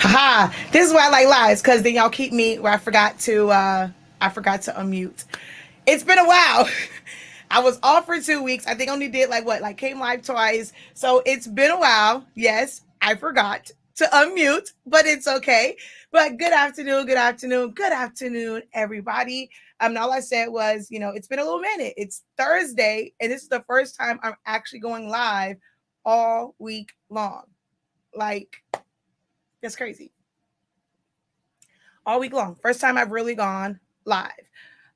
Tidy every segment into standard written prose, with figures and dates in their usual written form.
Haha. This is why I like lives, because then y'all keep me where I forgot to unmute. It's been a while. I was off for 2 weeks. I think I only did like came live twice. So it's been a while. Yes, I forgot to unmute, but it's okay. But good afternoon, good afternoon, good afternoon, everybody. All I said was, it's been a little minute. It's Thursday, and this is the first time I'm actually going live all week long. Like, that's crazy. All week long. First time I've really gone live.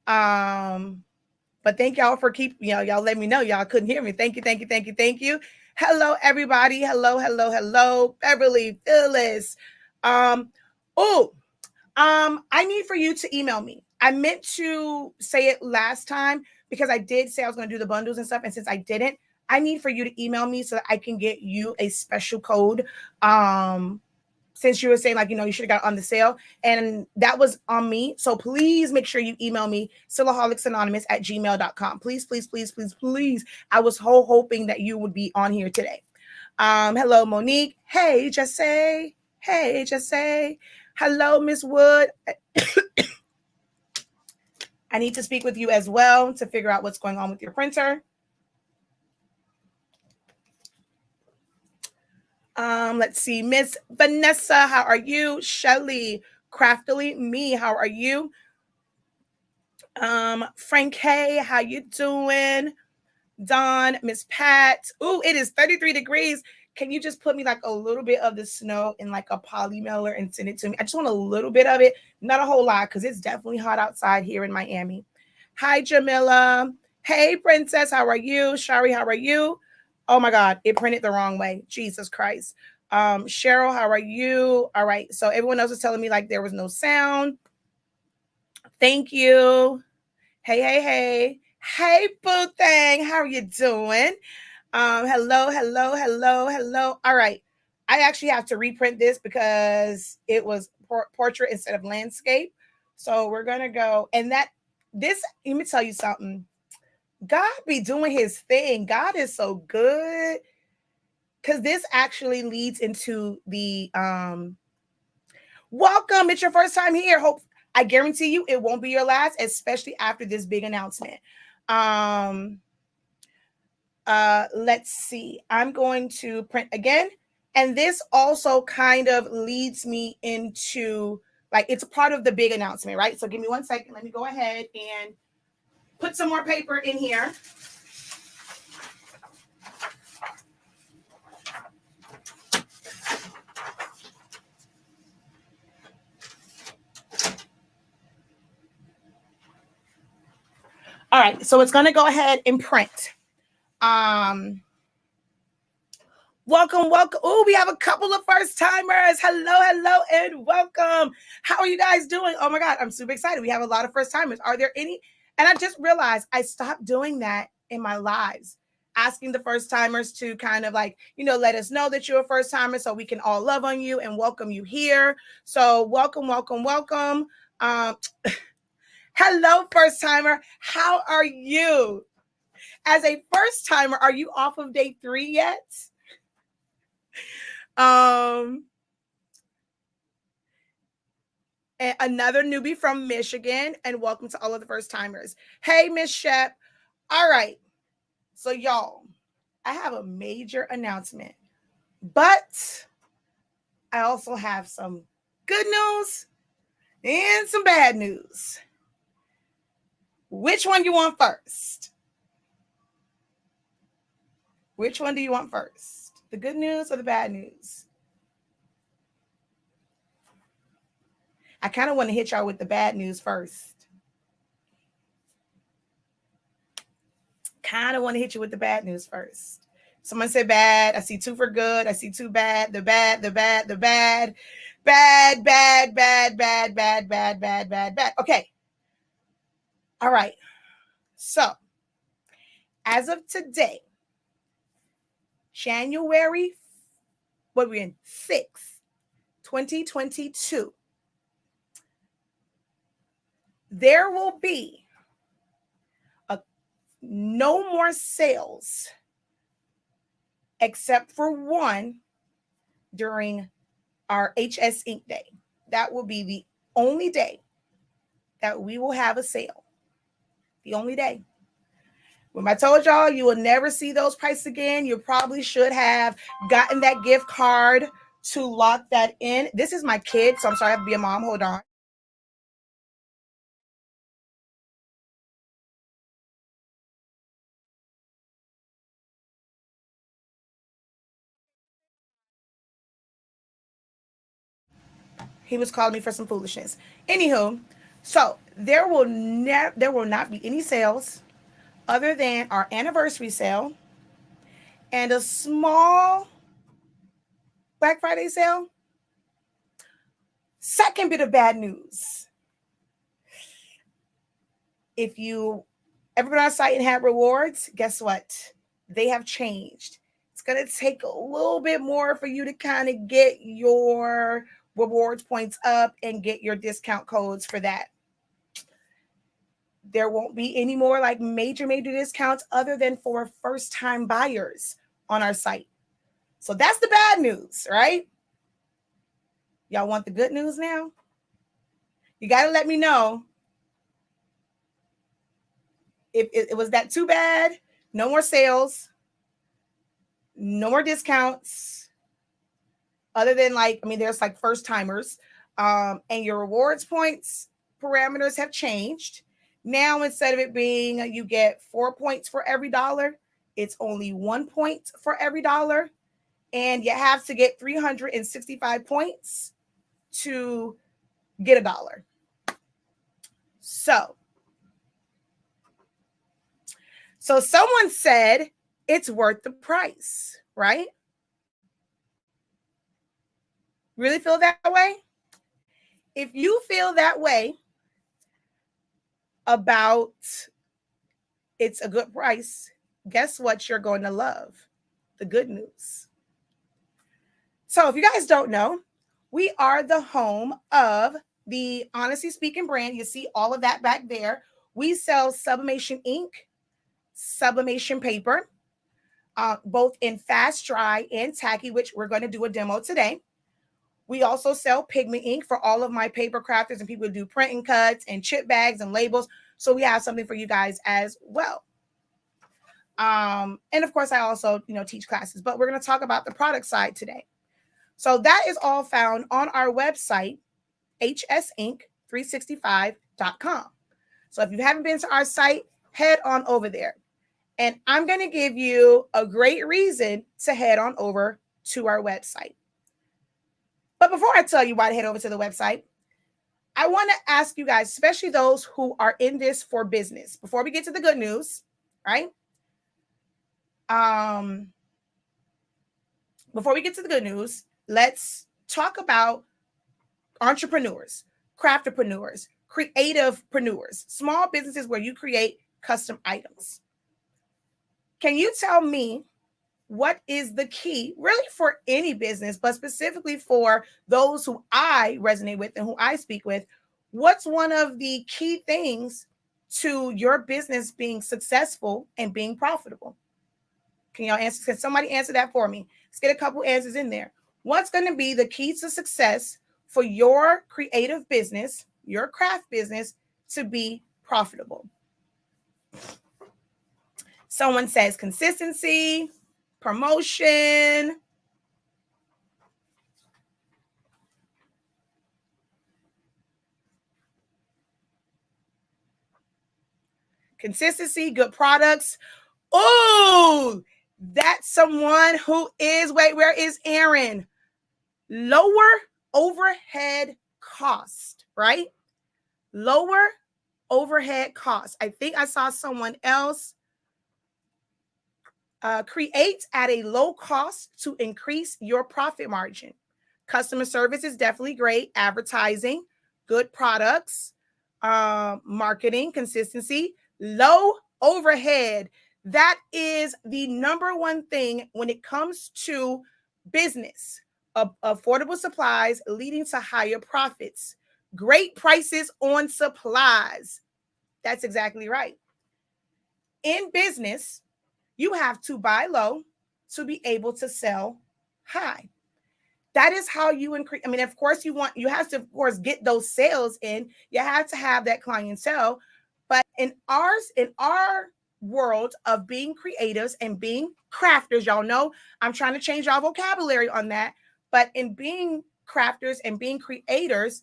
But thank y'all for y'all let me know y'all couldn't hear me. Thank you, thank you, thank you, thank you. Hello, everybody. Hello, hello, hello. Beverly, Phyllis. Um, oh, I need for you to email me. I meant to say it last time because I did say I was going to do the bundles and stuff, and since I didn't, I need for you to email me so that I can get you a special code. Since you were saying you should have got on the sale, and that was on me. So please make sure you email me, silaholics@gmail.com. Please, please, please, please, please. I was hoping that you would be on here today. Hello, Monique. Hey, Jesse. Hey, Jesse. Hello, Miss Wood. I need to speak with you as well to figure out what's going on with your printer. Let's see. Miss Vanessa, how are you? Shelly, Craftily, me, how are you? Frank, hey, how you doing? Don, Miss Pat. Ooh, it is 33 degrees. Can you just put me like a little bit of the snow in like a poly mailer and send it to me? I just want a little bit of it, not a whole lot, because it's definitely hot outside here in Miami. Hi, Jamila. Hey, Princess, how are you? Shari, how are you? Oh my God, it printed the wrong way. Jesus Christ. Cheryl, how are you? All right. So everyone else is telling me like there was no sound. Thank you. Hey, hey, hey. Hey, Boo Thang. How are you doing? Hello, hello, hello, hello. All right. I actually have to reprint this because it was portrait instead of landscape. So we're going to go. And let me tell you something. God be doing his thing. God is so good. Because this actually leads into the welcome. It's your first time here. I guarantee you it won't be your last, especially after this big announcement. Let's see. I'm going to print again. And this also kind of leads me into it's a part of the big announcement, right? So give me 1 second. Let me go ahead and put some more paper in here. All right, so it's going to go ahead and print. Welcome, welcome. Oh, we have a couple of first timers. Hello, hello, and welcome. How are you guys doing? Oh my God, I'm super excited. We have a lot of first timers. Are there any? And I just realized I stopped doing that in my lives, asking the first timers to kind of let us know that you're a first timer so we can all love on you and welcome you here. So welcome, welcome, welcome. Hello, first timer. How are you? As a first timer, are you off of day 3 yet? And another newbie from Michigan, and welcome to all of the first timers. Hey, Miss Shep. All right. So, y'all, I have a major announcement, but I also have some good news and some bad news. Which one do you want first? Which one do you want first? The good news or the bad news? I kind of want to hit y'all with the bad news first. Kind of want to hit you with the bad news first. Someone said bad. I see 2 for good. I see 2 bad. The bad, the bad, the bad. Bad, bad, bad, bad, bad, bad, bad, bad, bad. Okay. All right. So, as of today, January, what are we in? 6th, 2022, there will be no more sales except for one during our HS Ink Day. That will be the only day that we will have a sale. The only day. When I told y'all you will never see those prices again, you probably should have gotten that gift card to lock that in. This is my kid, so I'm sorry I have to be a mom. Hold on. He was calling me for some foolishness. Anywho, so there will not be any sales other than our anniversary sale and a small Black Friday sale. Second bit of bad news. If you ever been on our site and had rewards, guess what? They have changed. It's going to take a little bit more for you to kind of get your rewards points up and get your discount codes for that. There won't be any more like major discounts other than for first-time buyers on our site. So that's the bad news, right? Y'all want the good news now? You got to let me know if it was that too bad. No more sales, no more discounts, other than there's like first timers, and your rewards points parameters have changed. Now, instead of it being you get 4 points for every dollar, it's only 1 point for every dollar. And you have to get 365 points to get $1. So someone said it's worth the price, right? Really feel that way? If you feel that way about it's a good price, guess what you're going to love? The good news. So if you guys don't know, we are the home of the Honestly SpINKing brand. You see all of that back there. We sell sublimation ink, sublimation paper, both in fast dry and tacky, which we're going to do a demo today. We also sell pigment ink for all of my paper crafters and people who do print and cuts and chip bags and labels. So we have something for you guys as well. And of course, I also, teach classes, but we're going to talk about the product side today. So that is all found on our website, hsink365.com. So if you haven't been to our site, head on over there. And I'm going to give you a great reason to head on over to our website. But before I tell you why to head over to the website, I want to ask you guys, especially those who are in this for business, before we get to the good news, right? Before we get to the good news, let's talk about entrepreneurs, craftpreneurs, creativepreneurs, small businesses where you create custom items. Can you tell me what is the key really for any business, but specifically for those who I resonate with and who I speak with? What's one of the key things to your business being successful and being profitable? Can y'all answer? Can somebody answer that for me? Let's get a couple answers in there. What's going to be the key to success for your creative business, your craft business, to be profitable? Someone says consistency, promotion. Consistency, good products. Oh, that's someone who is, where is Aaron? Lower overhead cost, right? Lower overhead cost. I think I saw someone else create at a low cost to increase your profit margin. Customer service is definitely great. Advertising, good products, marketing, consistency, low overhead. That is the number one thing when it comes to business. Affordable supplies leading to higher profits. Great prices on supplies. That's exactly right. In business, you have to buy low to be able to sell high. That is how you increase. I mean, of course, you have to, of course, get those sales in. You have to have that clientele. But in our world of being creatives and being crafters, y'all know I'm trying to change our vocabulary on that. But in being crafters and being creators,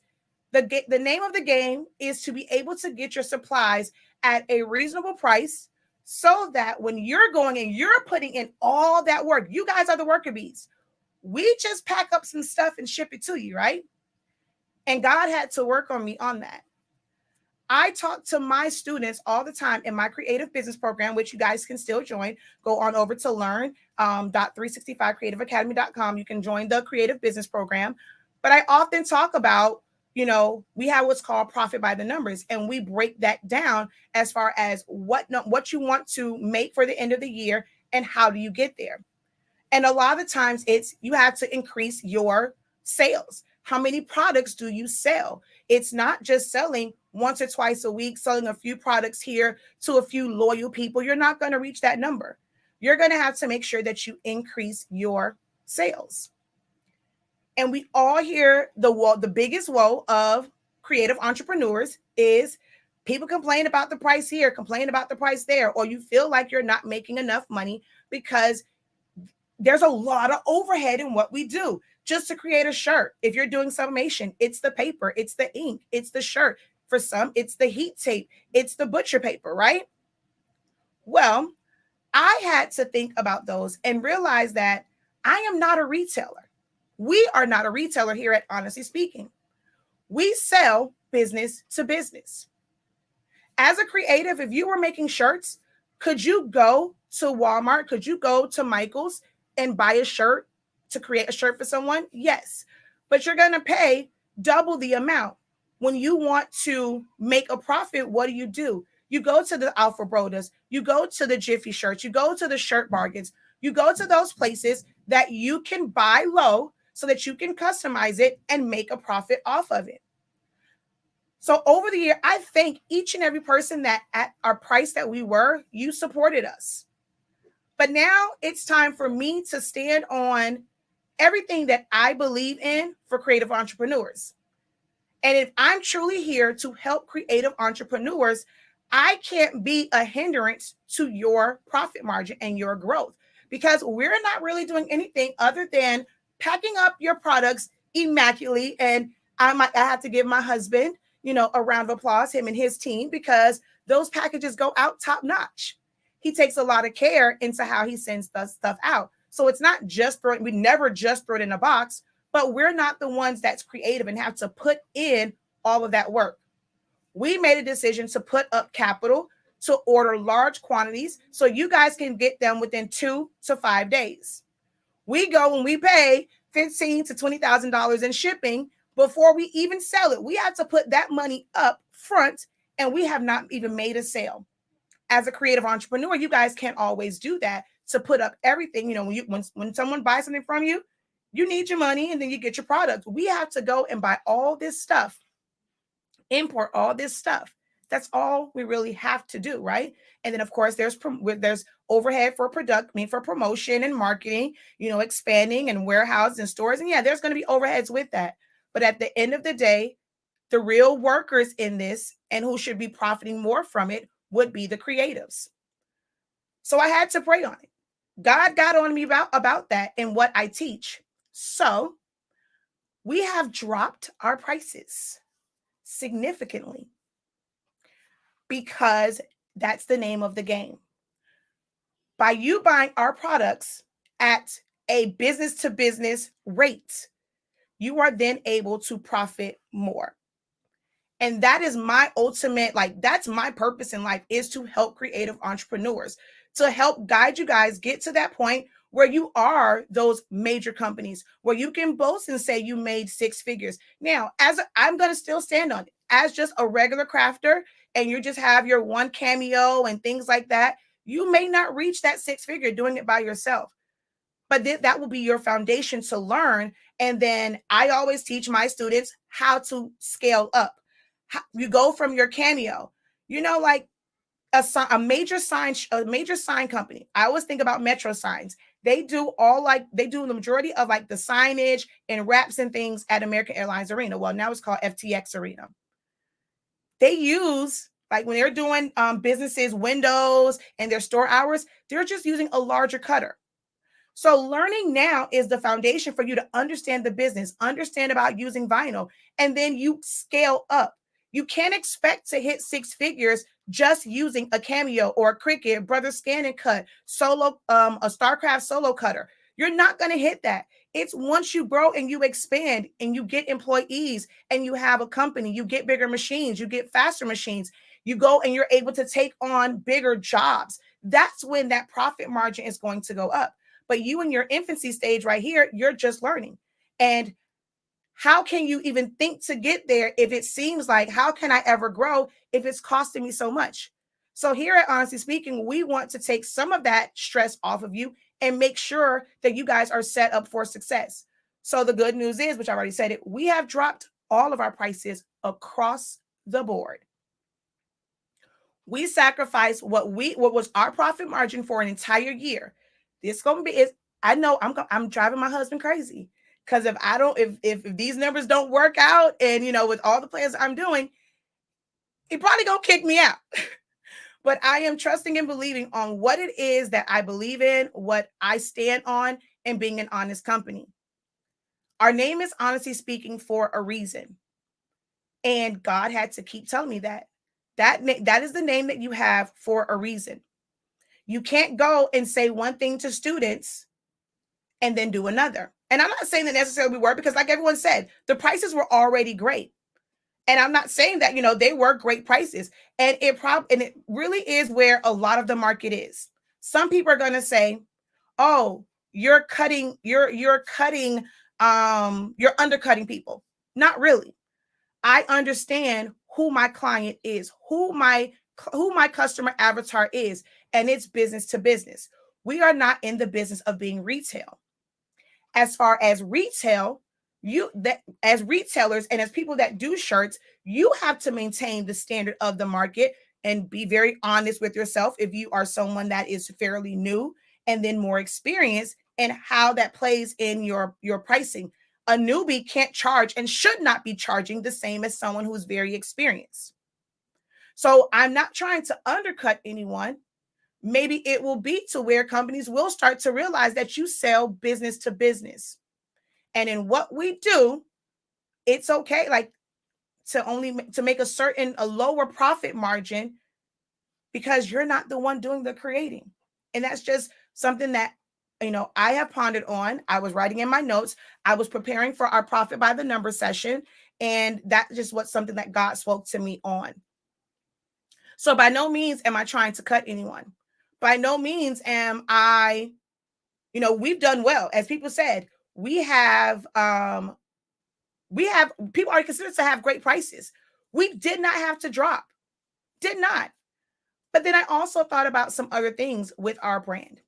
the name of the game is to be able to get your supplies at a reasonable price, so that when you're going and you're putting in all that work, you guys are the worker bees. We just pack up some stuff and ship it to you, right? And God had to work on me on that. I talk to my students all the time in my creative business program, which you guys can still join. Go on over to learn.365creativeacademy.com. You can join the creative business program. But I often talk about, we have what's called profit by the numbers, and we break that down as far as what you want to make for the end of the year and how do you get there. And a lot of times it's you have to increase your sales. How many products do you sell? It's not just selling once or twice a week, selling a few products here to a few loyal people. You're not going to reach that number. You're going to have to make sure that you increase your sales. And we all hear the biggest woe of creative entrepreneurs is people complain about the price here, complain about the price there, or you feel like you're not making enough money because there's a lot of overhead in what we do. Just to create a shirt, if you're doing sublimation, it's the paper, it's the ink, it's the shirt. For some, it's the heat tape, it's the butcher paper, right? Well, I had to think about those and realize that I am not a retailer. We are not a retailer here at Honestly SpINKing. We sell business to business. As a creative, if you were making shirts, could you go to Walmart? Could you go to Michael's and buy a shirt to create a shirt for someone? Yes, but you're going to pay double the amount. When you want to make a profit, what do? You go to the Alpha Brodas, you go to the Jiffy Shirts, you go to the Shirt Bargains, you go to those places that you can buy low so that you can customize it and make a profit off of it. So over the year, I thank each and every person that at our price that we were, you supported us. But now it's time for me to stand on everything that I believe in for creative entrepreneurs. And if I'm truly here to help creative entrepreneurs, I can't be a hindrance to your profit margin and your growth, because we're not really doing anything other than packing up your products immaculately. And I have to give my husband, a round of applause, him and his team, because those packages go out top notch. He takes a lot of care into how he sends the stuff out. So it's not just we never just throw it in a box, but we're not the ones that's creative and have to put in all of that work. We made a decision to put up capital to order large quantities so you guys can get them within 2 to 5 days. We go and we pay $15,000 to $20,000 in shipping before we even sell it. We have to put that money up front, and we have not even made a sale. As a creative entrepreneur, you guys can't always do that, to put up everything. When someone buys something from you, you need your money and then you get your product. We have to go and buy all this stuff, import all this stuff. That's all we really have to do, right? And then of course there's overhead for for promotion and marketing, expanding and warehouse and stores. And yeah, there's going to be overheads with that. But at the end of the day, the real workers in this and who should be profiting more from it would be the creatives. So I had to pray on it. God got on me about that and what I teach. So we have dropped our prices significantly because that's the name of the game. By you buying our products at a business to business rate, you are then able to profit more. And that is my ultimate, that's my purpose in life, is to help creative entrepreneurs, to help guide you guys get to that point where you are those major companies, where you can boast and say you made 6 figures. Now, I'm going to still stand on it as just a regular crafter, and you just have your one cameo and things like that. You may not reach that 6 figure doing it by yourself, but that will be your foundation to learn. And then I always teach my students how to scale up. You go from your cameo, like a major sign company. I always think about Metro Signs. They do the majority of like the signage and wraps and things at American Airlines Arena. Well, now it's called FTX Arena. They use, like when they're doing businesses, windows and their store hours, they're just using a larger cutter. So learning now is the foundation for you to understand the business, understand about using vinyl, and then you scale up. You can't expect to hit six figures just using a Cameo or a Cricut, Brother Scan and Cut, solo, a StarCraft solo cutter. You're not going to hit that. It's once you grow and you expand and you get employees and you have a company, you get bigger machines, you get faster machines, you go and you're able to take on bigger jobs. That's when that profit margin is going to go up. But you in your infancy stage right here, you're just learning. And how can you even think to get there if it seems like, how can I ever grow if it's costing me so much? So here at Honestly Speaking, we want to take some of that stress off of you and make sure that you guys are set up for success. So the good news is, which I already said it, we have dropped all of our prices across the board. We sacrificed what was our profit margin for an entire year. This gonna be is I know I'm driving my husband crazy because if these numbers don't work out and with all the plans I'm doing, he probably gonna kick me out. But I am trusting and believing on what it is that I believe in, what I stand on, and being an honest company. Our name is Honestly Speaking for a reason. And God had to keep telling me that. That is the name that you have for a reason. You can't go and say one thing to students and then do another. And I'm not saying that necessarily we were, because like everyone said, the prices were already great. And I'm not saying that, they were great prices. And it really is where a lot of the market is. Some people are going to say, oh, you're undercutting people. Not really. I understand who my client is, who my customer avatar is, and it's business to business. We are not in the business of being retail. As far as retail, as retailers and as people that do shirts, you have to maintain the standard of the market and be very honest with yourself if you are someone that is fairly new and then more experienced, and how that plays in your pricing. A newbie can't charge and should not be charging the same as someone who's very experienced. So I'm not trying to undercut anyone. Maybe it will be to where companies will start to realize that you sell business to business. And in what we do, it's okay, like to make a lower profit margin, because you're not the one doing the creating. And that's just something that I have pondered on. I was writing in my notes. I was preparing for our profit by the number session. And that just was something that God spoke to me on. So by no means am I trying to cut anyone. By no means am I, we've done well. As people said, we have people are considered to have great prices. We did not have to drop. Did not. But then I also thought about some other things with our brand.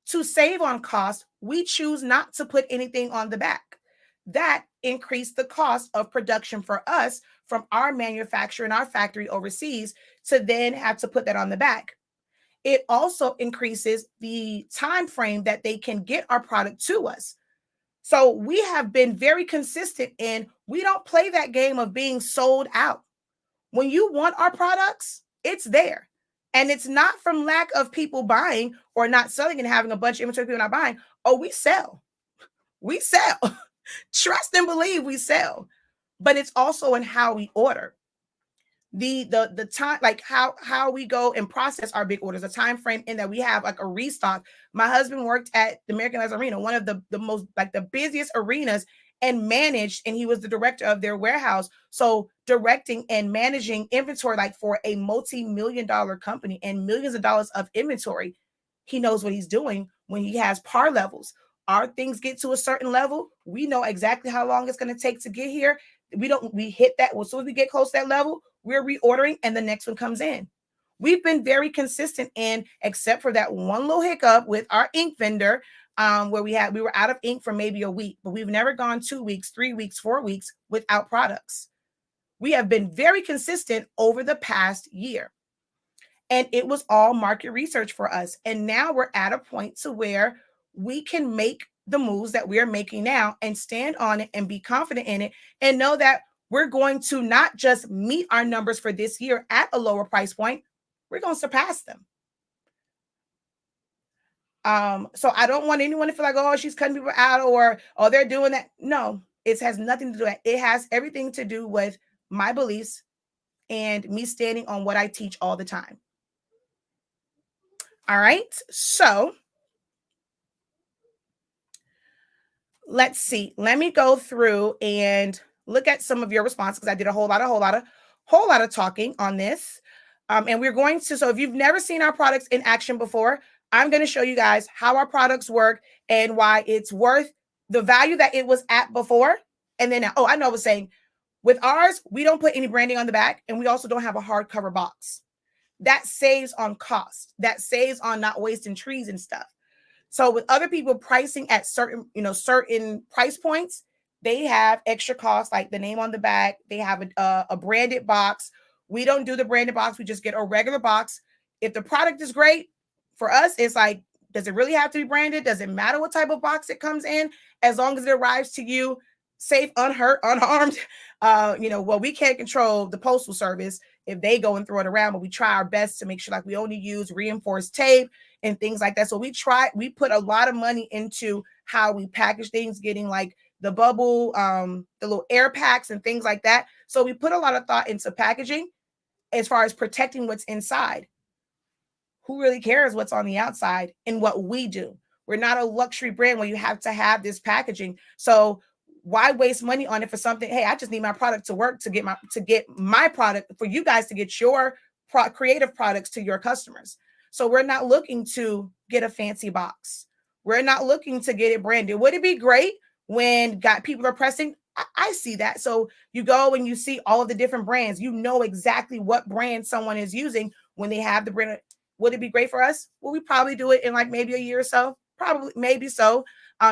To save on cost, we choose not to put anything on the back. That increased the cost of production for us from our manufacturer and our factory overseas to then have to put that on the back. It also increases the time frame that they can get our product to us. So we have been very consistent in, we don't play that game of being sold out. When you want our products, it's there. And it's not from lack of people buying or not selling and having a bunch of inventory people not buying. Oh, we sell. We sell. Trust and believe we sell. But it's also in how we order. The time, like how we go and process our big orders, a time frame in that we have like a restock. My husband worked at the American Airlines Arena, one of the most, like the busiest arenas, and managed, and he was the director of their warehouse. So directing and managing inventory, like for a multi-million-dollar company and millions of dollars of inventory, he knows what he's doing when he has par levels. Our things get to a certain level, we know exactly how long it's going to take to get here. We hit that. As soon as we get close to that level, we're reordering and the next one comes in. We've been very consistent in, except for that one little hiccup with our ink vendor, where we were out of ink for maybe a week, but we've never gone 2 weeks, 3 weeks, 4 weeks without products. We have been very consistent over the past year. And it was all market research for us. And now we're at a point to where we can make the moves that we are making now and stand on it and be confident in it and know that we're going to not just meet our numbers for this year at a lower price point, we're going to surpass them. So I don't want anyone to feel like, oh, she's cutting people out, or oh, they're doing that. No, it has nothing to do with that. It has everything to do with my beliefs and me standing on what I teach all the time. All right. So let's see. Let me go through and look at some of your responses, because I did a whole lot of talking on this. And we're going to, so if you've never seen our products in action before, I'm going to show you guys how our products work and why it's worth the value that it was at before. And then, oh, I know I was saying with ours, we don't put any branding on the back, and we also don't have a hardcover box. That saves on cost. That saves on not wasting trees and stuff. So with other people pricing at certain price points, they have extra costs like the name on the back. They have a branded box. We don't do the branded box. We just get a regular box. If the product is great, for us, it's like, does it really have to be branded? Does it matter what type of box it comes in? As long as it arrives to you safe, unhurt, unharmed. Well, we can't control the postal service if they go and throw it around, but we try our best to make sure like we only use reinforced tape and things like that. So we put a lot of money into how we package things, getting like the bubble, the little air packs and things like that. So we put a lot of thought into packaging as far as protecting what's inside. Who really cares what's on the outside and what we do? We're not a luxury brand where you have to have this packaging. So why waste money on it for something? Hey, I just need my product to work to get my product for you guys to get your creative products to your customers. So we're not looking to get a fancy box. We're not looking to get it branded. Would it be great when people are pressing? I see that. So you go and you see all of the different brands. You know exactly what brand someone is using when they have the brand. Would it be great for us? Well, we probably do it in like maybe a year or so. Probably, maybe so,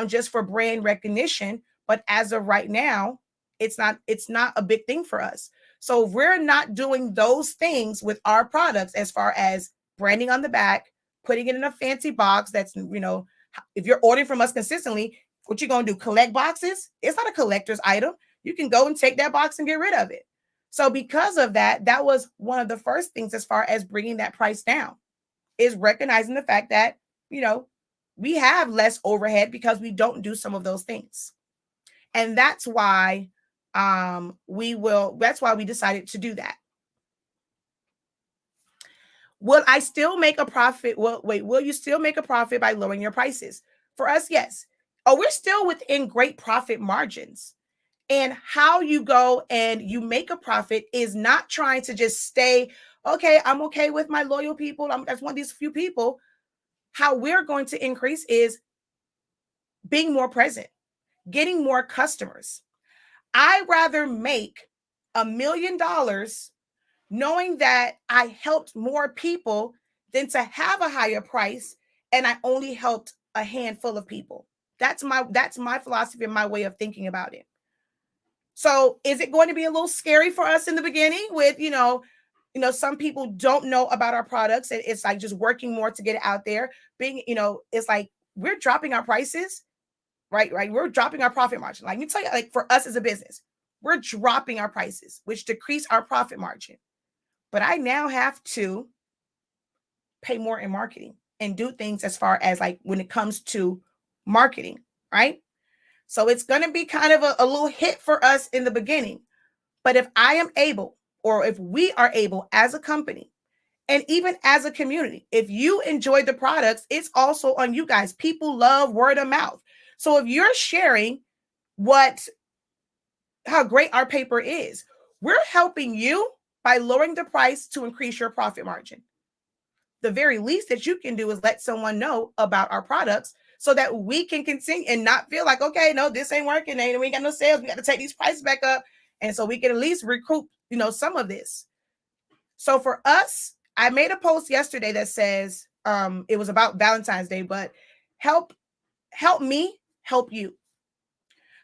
just for brand recognition. But as of right now, it's not a big thing for us. So we're not doing those things with our products as far as branding on the back, putting it in a fancy box. That's, if you're ordering from us consistently, what you're going to do, collect boxes? It's not a collector's item. You can go and take that box and get rid of it. So because of that, that was one of the first things as far as bringing that price down, is recognizing the fact that, we have less overhead because we don't do some of those things. And that's why we decided to do that. Will I still make a profit? Will you still make a profit by lowering your prices? For us, yes. Oh, we're still within great profit margins. And how you go and you make a profit is not trying to just stay, okay, I'm okay with my loyal people. That's one of these few people. How we're going to increase is being more present, getting more customers. I'd rather make $1 million knowing that I helped more people than to have a higher price and I only helped a handful of people. That's my philosophy and my way of thinking about it. So is it going to be a little scary for us in the beginning with, some people don't know about our products. It's like just working more to get it out there. It's like we're dropping our prices, right? We're dropping our profit margin. Like, let me tell you, like for us as a business, we're dropping our prices, which decrease our profit margin. But I now have to pay more in marketing and do things as far as like when it comes to marketing, right? So it's going to be kind of a little hit for us in the beginning. But if I am able, or if we are able as a company, and even as a community, if you enjoy the products, it's also on you guys. People love word of mouth. So if you're sharing how great our paper is, we're helping you by lowering the price to increase your profit margin. The very least that you can do is let someone know about our products so that we can continue and not feel like, okay, no, this ain't working. We ain't got no sales. We got to take these prices back up. And so we can at least recoup, some of this. So for us, I made a post yesterday that says, it was about Valentine's Day, but help me help you.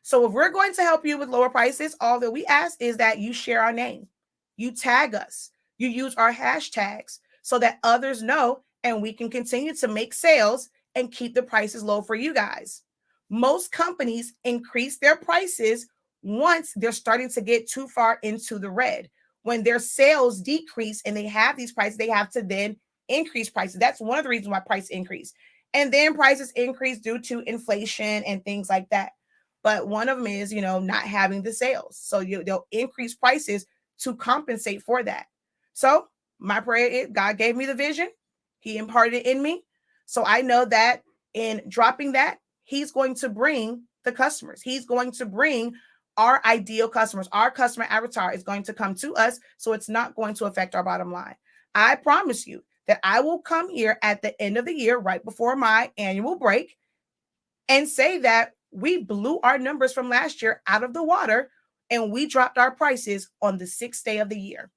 So if we're going to help you with lower prices, all that we ask is that you share our name, you tag us, you use our hashtags so that others know and we can continue to make sales and keep the prices low for you guys. Most companies increase their prices once they're starting to get too far into the red. When their sales decrease and they have these prices, they have to then increase prices. That's one of the reasons why price increase. And then prices increase due to inflation and things like that. But one of them is, not having the sales. So they'll increase prices to compensate for that. So my prayer is God gave me the vision. He imparted it in me. So I know that in dropping that, he's going to bring the customers. He's going to bring our ideal customers. Our customer avatar is going to come to us. So it's not going to affect our bottom line. I promise you that I will come here at the end of the year, right before my annual break, and say that we blew our numbers from last year out of the water and we dropped our prices on the 6th day of the year.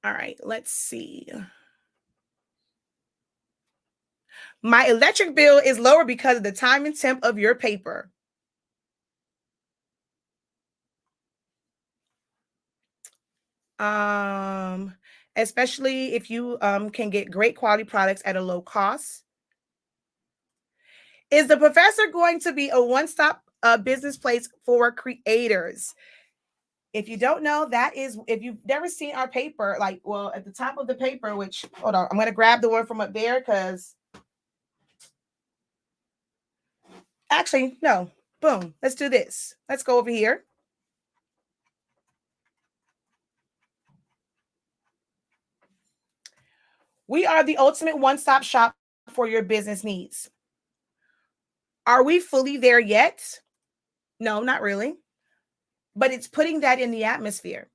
All right, let's see. My electric bill is lower because of the time and temp of your paper. Especially if you can get great quality products at a low cost. Is the professor going to be a one-stop business place for creators? If you don't know, that is, if you've never seen our paper, at the top of the paper, which, hold on, I'm going to grab the one from up there because actually, no, boom, let's do this. Let's go over here. We are the ultimate one-stop shop for your business needs. Are we fully there yet? No, not really. But it's putting that in the atmosphere.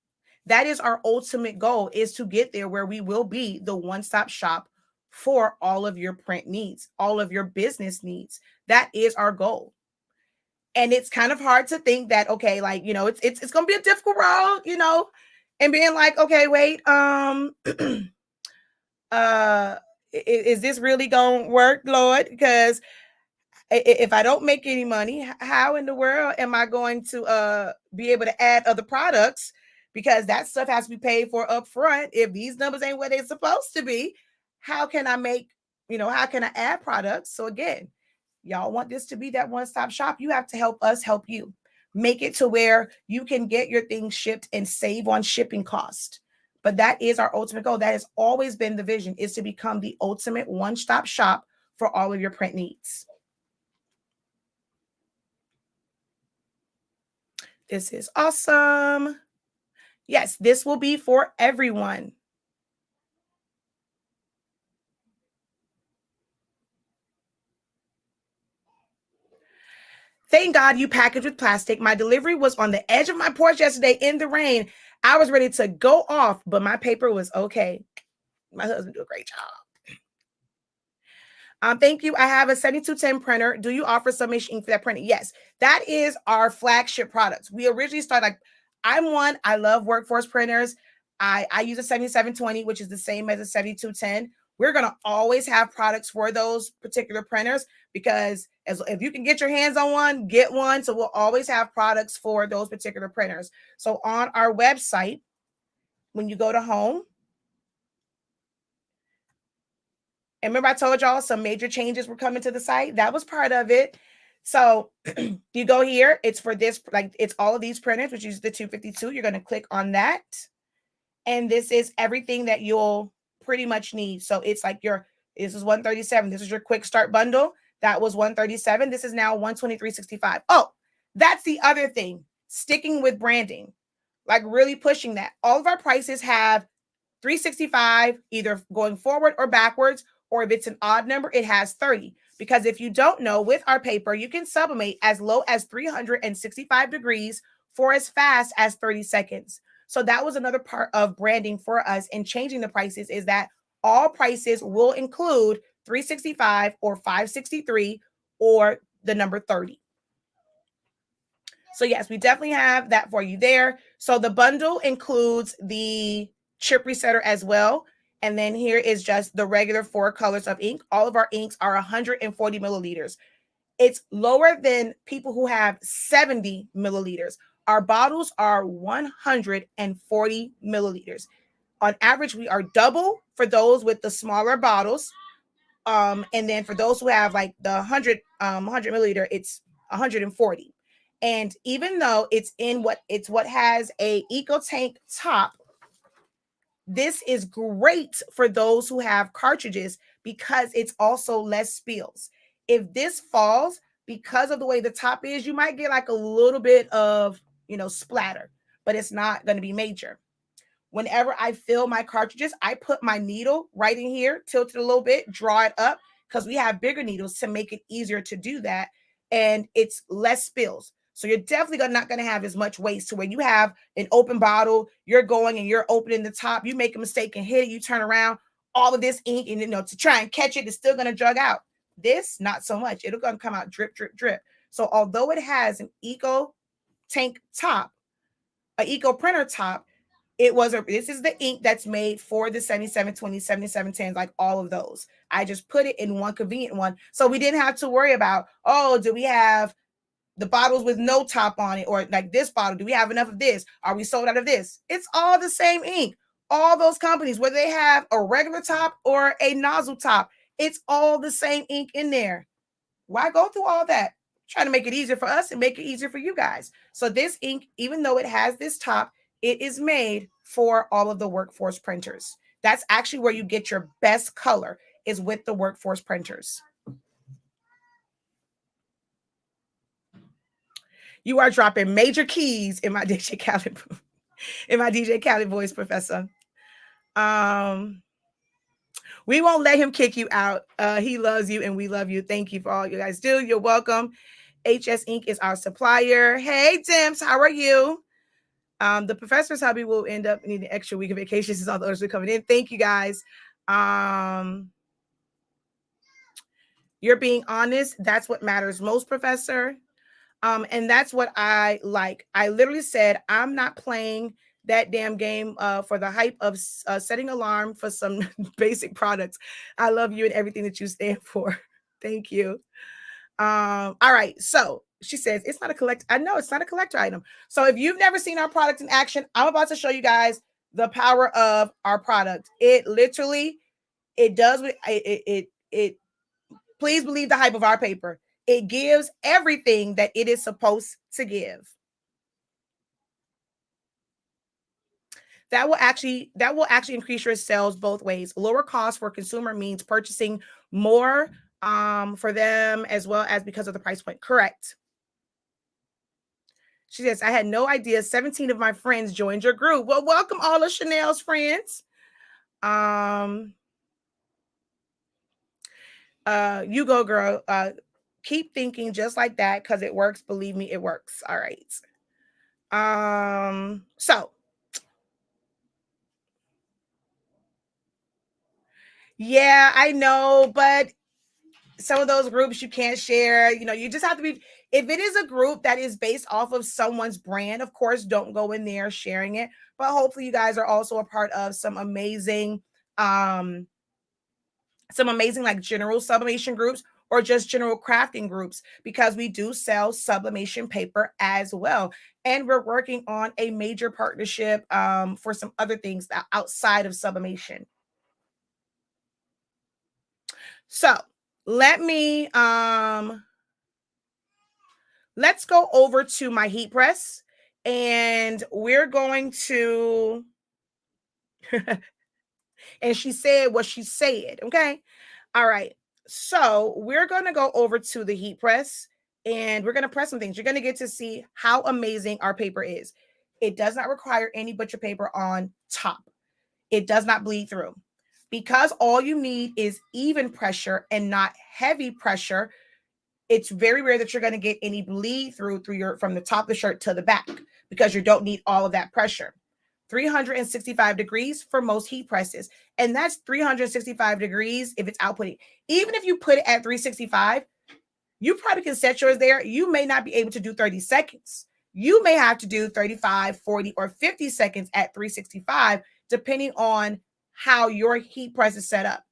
That is our ultimate goal, is to get there where we will be the one-stop shop for all of your print needs, all of your business needs. That is our goal. And it's kind of hard to think that, okay, it's going to be a difficult road, and being like, okay, wait, is this really going to work, Lord? Because if I don't make any money, how in the world am I going to be able to add other products? Because that stuff has to be paid for up front. If these numbers ain't what they're supposed to be, how can I how can I add products? So again, y'all want this to be that one-stop shop. You have to help us help you. Make it to where you can get your things shipped and save on shipping cost. But that is our ultimate goal. That has always been the vision, is to become the ultimate one-stop shop for all of your print needs. This is awesome. Yes, this will be for everyone. Thank God you packaged with plastic. My delivery was on the edge of my porch yesterday in the rain. I was ready to go off, but my paper was okay. My husband did a great job. Thank you. I have a 7210 printer. Do you offer sublimation ink for that printing? Yes, that is our flagship product. We originally started I love workforce printers. I use a 7720, which is the same as a 7210. We're going to always have products for those particular printers because if you can get your hands on one, get one. So we'll always have products for those particular printers. So on our website, when you go to home, and remember I told y'all some major changes were coming to the site? That was part of it. So you go here, it's for this, it's all of these printers, which is the 252. You're going to click on that. And this is everything that you'll pretty much need. So it's this is 137. This is your quick start bundle. That was 137. This is now 123.65. Oh, that's the other thing. Sticking with branding, really pushing that. All of our prices have 365, either going forward or backwards, or if it's an odd number, it has 30. Because if you don't know, with our paper, you can sublimate as low as 365 degrees for as fast as 30 seconds. So that was another part of branding for us and changing the prices, is that all prices will include 365 or 563 or the number 30. So yes, we definitely have that for you there. So the bundle includes the chip resetter as well. And then here is just the regular 4 colors of ink. All of our inks are 140 milliliters. It's lower than people who have 70 milliliters. Our bottles are 140 milliliters. On average, we are double for those with the smaller bottles. And then for those who have like the 100 milliliter, it's 140. And even though it's what has a eco tank top, this is great for those who have cartridges because it's also less spills. If this falls, because of the way the top is, you might get like a little bit of, splatter, but it's not going to be major. Whenever I fill my cartridges, I put my needle right in here, tilt it a little bit, draw it up, because we have bigger needles to make it easier to do that. And it's less spills. So you're definitely not going to have as much waste to where you have an open bottle, you're going and you're opening the top, you make a mistake and hit it, you turn around, all of this ink, and to try and catch it, it's still going to drug out. This, not so much. It'll going to come out drip, drip, drip. So although it has an eco tank top, an eco printer top, this is the ink that's made for the 7720, 7710s, like all of those. I just put it in one convenient one. So we didn't have to worry about, do we have the bottles with no top on it? Or like this bottle, do we have enough of this? Are we sold out of this? It's all the same ink. All those companies, whether they have a regular top or a nozzle top, it's all the same ink in there. Why go through all that? Trying to make it easier for us and make it easier for you guys. So this ink, even though it has this top, it is made for all of the workforce printers. That's actually where you get your best color, is with the workforce printers. You are dropping major keys in my DJ Khaled voice, Professor. We won't let him kick you out. He loves you and we love you. Thank you for all you guys do. You're welcome. HS Ink is our supplier. Hey, Dimps, how are you? The professor's hubby will end up needing an extra week of vacation since all the others are coming in. Thank you, guys. You're being honest. That's what matters most, Professor. And that's what I like. I literally said, I'm not playing that damn game for the hype of setting alarm for some basic products. I love you and everything that you stand for. Thank you. All right. So she says, it's not a collect. I know it's not a collector item. So if you've never seen our product in action, I'm about to show you guys the power of our product. It literally, it does. It please believe the hype of our paper. It gives everything that it is supposed to give. That will actually increase your sales both ways. Lower cost for consumer means purchasing more for them, as well as because of the price point. Correct. She says, I had no idea 17 of my friends joined your group. Well, welcome all of Chanel's friends. You go, girl. Keep thinking just like that because it works. Believe me, it works. All right. So yeah, I know, but some of those groups you can't share. You just have to be, if it is a group that is based off of someone's brand, of course, don't go in there sharing it. But hopefully you guys are also a part of some amazing like general sublimation groups or just general crafting groups, because we do sell sublimation paper as well. And we're working on a major partnership for some other things outside of sublimation. So let me, let's go over to my heat press and we're going to, and she said what she said. Okay. All right. So we're going to go over to the heat press and we're going to press some things. You're going to get to see how amazing our paper is. It does not require any butcher paper on top. It does not bleed through. Because all you need is even pressure and not heavy pressure, it's very rare that you're going to get any bleed through from the top of the shirt to the back, because you don't need all of that pressure. 365 degrees for most heat presses. And that's 365 degrees if it's outputting. Even if you put it at 365, you probably can set yours there. You may not be able to do 30 seconds. You may have to do 35, 40, or 50 seconds at 365, depending on how your heat press is set up.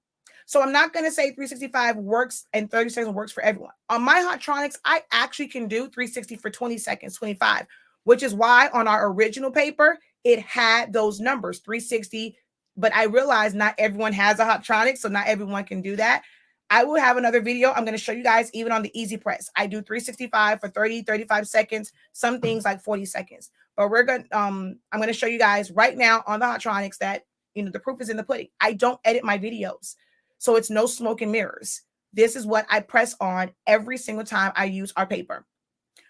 So I'm not going to say 365 works and 30 seconds works for everyone. On my Hottronics, I actually can do 360 for 20 seconds, 25, which is why on our original paper, it had those numbers, 360, but I realize not everyone has a Hoptronic, so not everyone can do that. I will have another video. I'm going to show you guys even on the easy press. I do 365 for 30, 35 seconds, some things like 40 seconds. But I'm going to show you guys right now on the Hoptronics that, the proof is in the pudding. I don't edit my videos. So it's no smoke and mirrors. This is what I press on every single time I use our paper.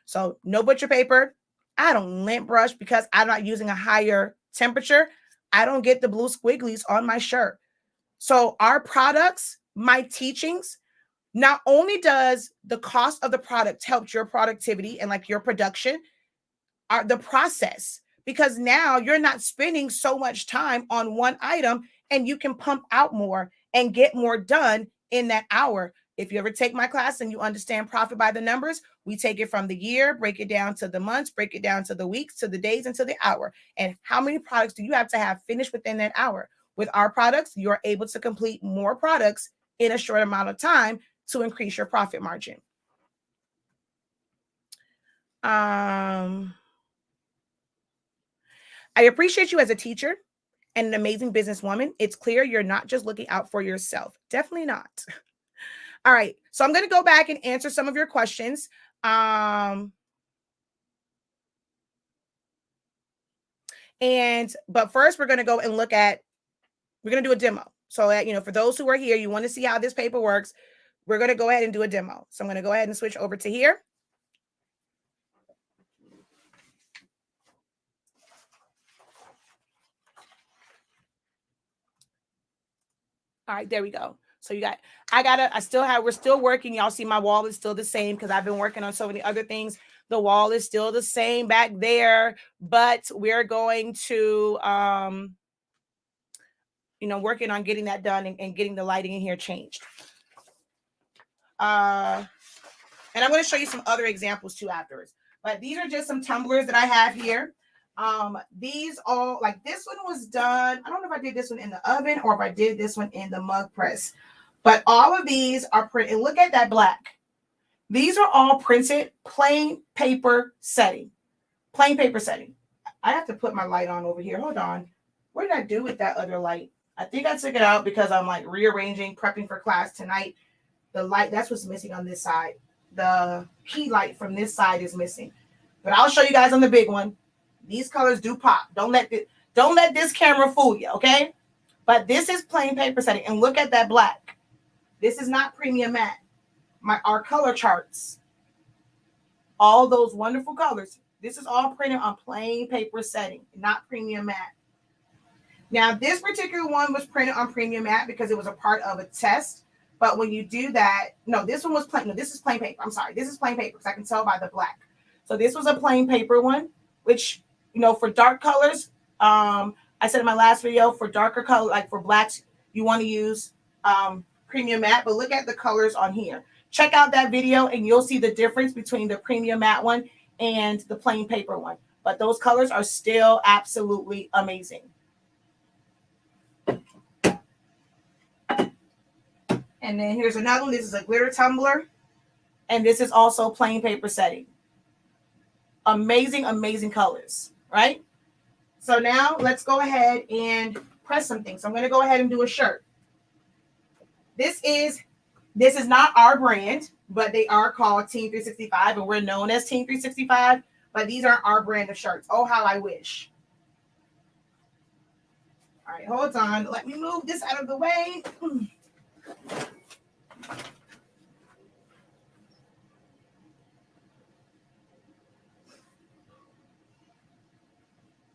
So no butcher paper. I don't lint brush because I'm not using a higher temperature. I don't get the blue squigglies on my shirt. So our products, my teachings, not only does the cost of the product help your productivity and like your production, the process, because now you're not spending so much time on one item and you can pump out more and get more done in that hour. If you ever take my class and you understand profit by the numbers, we take it from the year, break it down to the months, break it down to the weeks, to the days, and to the hour. And how many products do you have to have finished within that hour? With our products, you're able to complete more products in a short amount of time to increase your profit margin. I appreciate you as a teacher and an amazing businesswoman. It's clear you're not just looking out for yourself. Definitely not. All right. So I'm going to go back and answer some of your questions. But first we're going to go and we're going to do a demo. So that, for those who are here, you want to see how this paper works. We're going to go ahead and do a demo. So I'm going to go ahead and switch over to here. All right, there we go. So we're still working. Y'all see my wall is still the same because I've been working on so many other things. The wall is still the same back there, but we're going to, working on getting that done and getting the lighting in here changed. And I'm going to show you some other examples too afterwards. But these are just some tumblers that I have here. These all, like this one was done. I don't know if I did this one in the oven or if I did this one in the mug press. But all of these are printed. Look at that black. These are all printed plain paper setting. Plain paper setting. I have to put my light on over here. Hold on. What did I do with that other light? I think I took it out because I'm like rearranging, prepping for class tonight. The light, that's what's missing on this side. The key light from this side is missing. But I'll show you guys on the big one. These colors do pop. Don't let this camera fool you, okay? But this is plain paper setting. And look at that black. This is not premium matte. Our color charts. All those wonderful colors. This is all printed on plain paper setting, not premium matte. Now, this particular one was printed on premium matte because it was a part of a test. But when you do that, no, this one was plain. No, this is plain paper. I'm sorry. This is plain paper because I can tell by the black. So this was a plain paper one, which, for dark colors, I said in my last video, for darker color, like for blacks, you want to use premium matte. But look at the colors on here. Check out that video and you'll see the difference between the premium matte one and the plain paper one. But those colors are still absolutely amazing. And then here's another one. This is a glitter tumbler. And this is also plain paper setting. Amazing, amazing colors, right? So now let's go ahead and press something. So I'm going to go ahead and do a shirt. This is not our brand, but they are called Team 365, and we're known as Team 365, but these aren't our brand of shirts. Oh, how I wish. All right, hold on. Let me move this out of the way.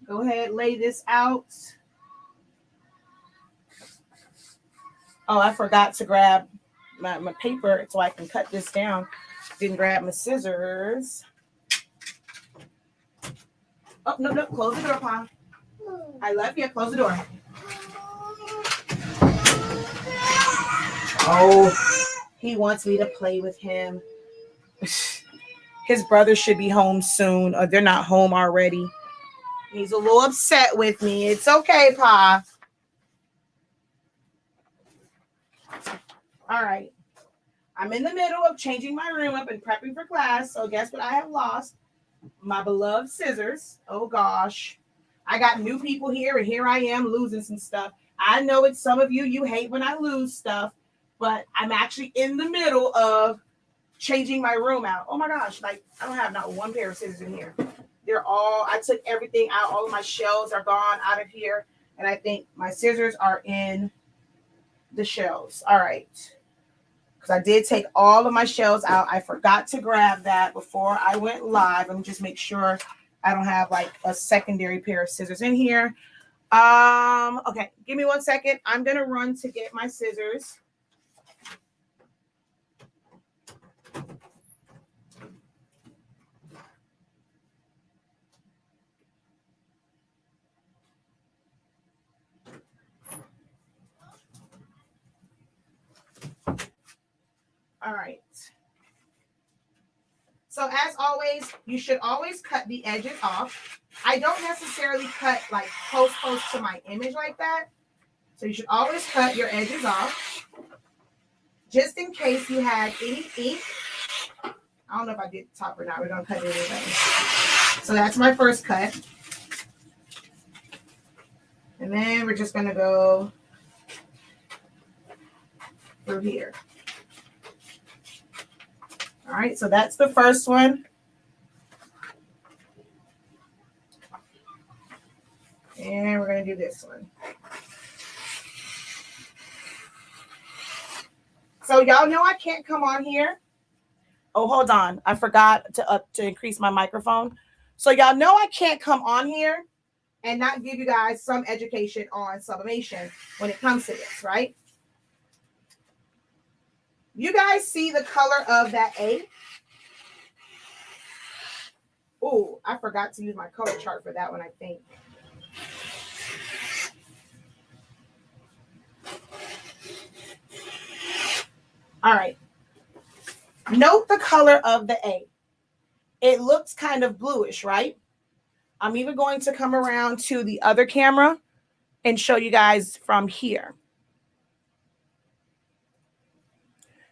Go ahead, lay this out. Oh, I forgot to grab my paper so I can cut this down. Didn't grab my scissors. Oh, no, close the door, Pa. I love you. Close the door. Oh, he wants me to play with him. His brother should be home soon, or they're not home already. He's a little upset with me. It's okay, Pa. All right. I'm in the middle of changing my room up and prepping for class. So guess what I have lost? My beloved scissors. Oh, gosh. I got new people here, and here I am losing some stuff. I know it's some of you, you hate when I lose stuff, but I'm actually in the middle of changing my room out. Oh my gosh, like I don't have not one pair of scissors in here. They're all, I took everything out. All of my shells are gone out of here. And I think my scissors are in the shelves. All right. Because I did take all of my shells out. I forgot to grab that before I went live. Let me just make sure I don't have like a secondary pair of scissors in here. Okay, give me 1 second. I'm gonna run to get my scissors. All right. So as always, you should always cut the edges off. I don't necessarily cut like close to my image like that. So you should always cut your edges off. Just in case you had any ink. I don't know if I did the top or not. We're going to cut it anyway. So that's my first cut. And then we're just going to go through here. All right, so that's the first one. And we're going to do this one. So y'all know I can't come on here. Oh, hold on. I forgot to increase my microphone. So y'all know I can't come on here and not give you guys some education on sublimation when it comes to this, right? You guys see the color of that A? Oh, I forgot to use my color chart for that one, I think. All right. Note the color of the A. It looks kind of bluish, right? I'm even going to come around to the other camera and show you guys from here.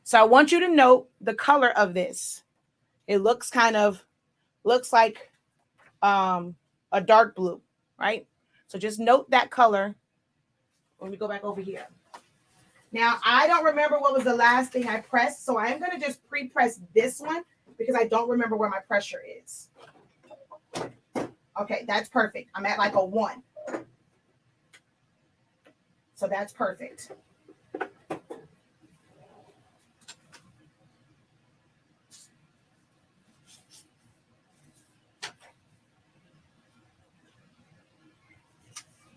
So I want you to note the color of this. It looks like a dark blue, right? So just note that color when we go back over here. Now, I don't remember what was the last thing I pressed, so I'm going to just pre-press this one because I don't remember where my pressure is. Okay, that's perfect. I'm at like a 1. So that's perfect.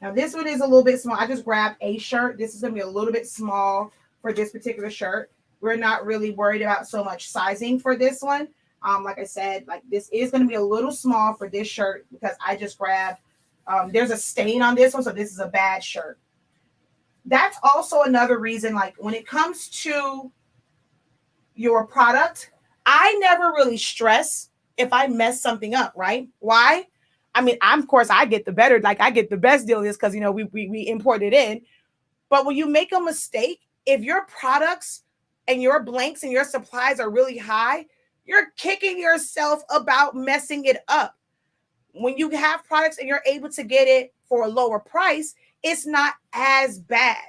Now, this one is a little bit small. I just grabbed a shirt. This is going to be a little bit small for this particular shirt. We're not really worried about so much sizing for this one. Like I said, like this is going to be a little small for this shirt because I just grabbed, there's a stain on this one. So this is a bad shirt. That's also another reason, like when it comes to your product, I never really stress if I mess something up, right? Why? I mean, of course, I get the better, like I get the best deal of this because, you know, we import it in. But when you make a mistake, if your products and your blanks and your supplies are really high, you're kicking yourself about messing it up. When you have products and you're able to get it for a lower price, it's not as bad.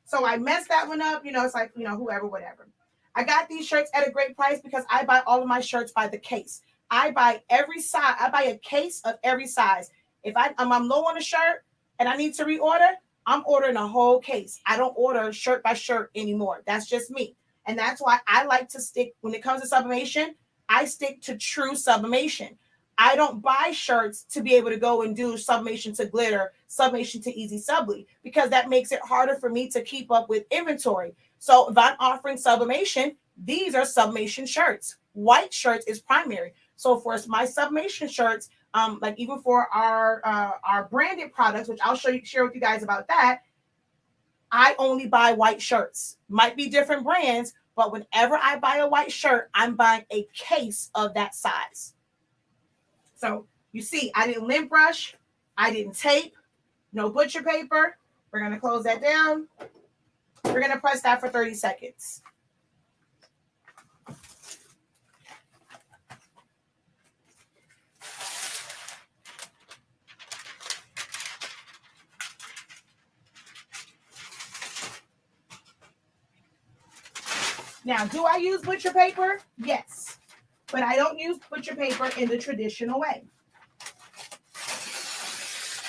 So I messed that one up. You know, it's like, you know, whoever, whatever. I got these shirts at a great price because I buy all of my shirts by the case. I buy every size. I buy a case of every size. If I'm low on a shirt and I need to reorder, I'm ordering a whole case. I don't order shirt by shirt anymore. That's just me. And that's why I like to stick, when it comes to sublimation, I stick to true sublimation. I don't buy shirts to be able to go and do sublimation to glitter, sublimation to easy subly, because that makes it harder for me to keep up with inventory. So if I'm offering sublimation, these are sublimation shirts. White shirts is primary. So for my sublimation shirts, like even for our branded products, which I'll share with you guys about that, I only buy white shirts. Might be different brands, but whenever I buy a white shirt, I'm buying a case of that size. So you see, I didn't lint brush, I didn't tape, no butcher paper. We're going to close that down. We're going to press that for 30 seconds. Now, do I use butcher paper? Yes, but I don't use butcher paper in the traditional way,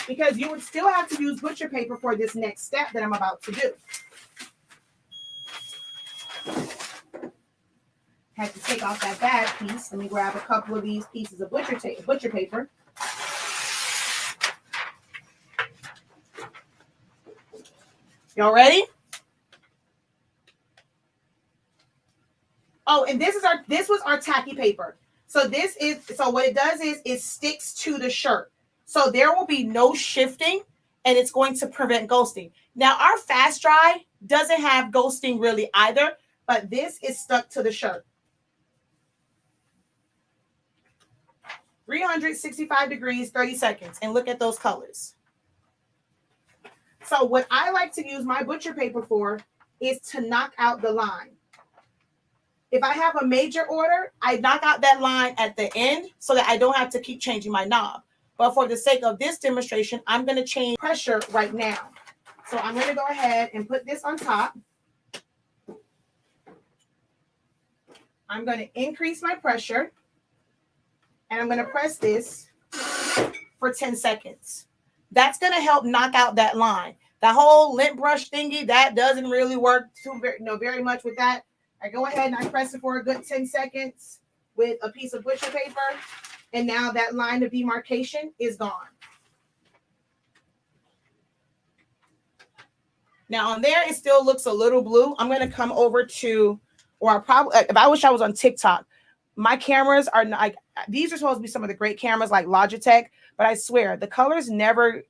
because you would still have to use butcher paper for this next step that I'm about to do. Had to take off that bad piece. Let me grab a couple of these pieces of butcher paper. Y'all ready? Oh, and this was our tacky paper. So what it does is it sticks to the shirt. So there will be no shifting, and it's going to prevent ghosting. Now, our fast dry doesn't have ghosting really either, but this is stuck to the shirt. 365 degrees, 30 seconds, and look at those colors. So what I like to use my butcher paper for is to knock out the line. If I have a major order, I knock out that line at the end so that I don't have to keep changing my knob. But for the sake of this demonstration, I'm going to change pressure right now. So I'm going to go ahead and put this on top. I'm going to increase my pressure, and I'm going to press this for 10 seconds. That's going to help knock out that line. The whole lint brush thingy, that doesn't really work very much with that. I go ahead and I press it for a good 10 seconds with a piece of butcher paper, and now that line of demarcation is gone. Now on there, it still looks a little blue. I'm going to come over to, if I wish I was on TikTok, my cameras are like, these are supposed to be some of the great cameras like Logitech, but I swear the colors to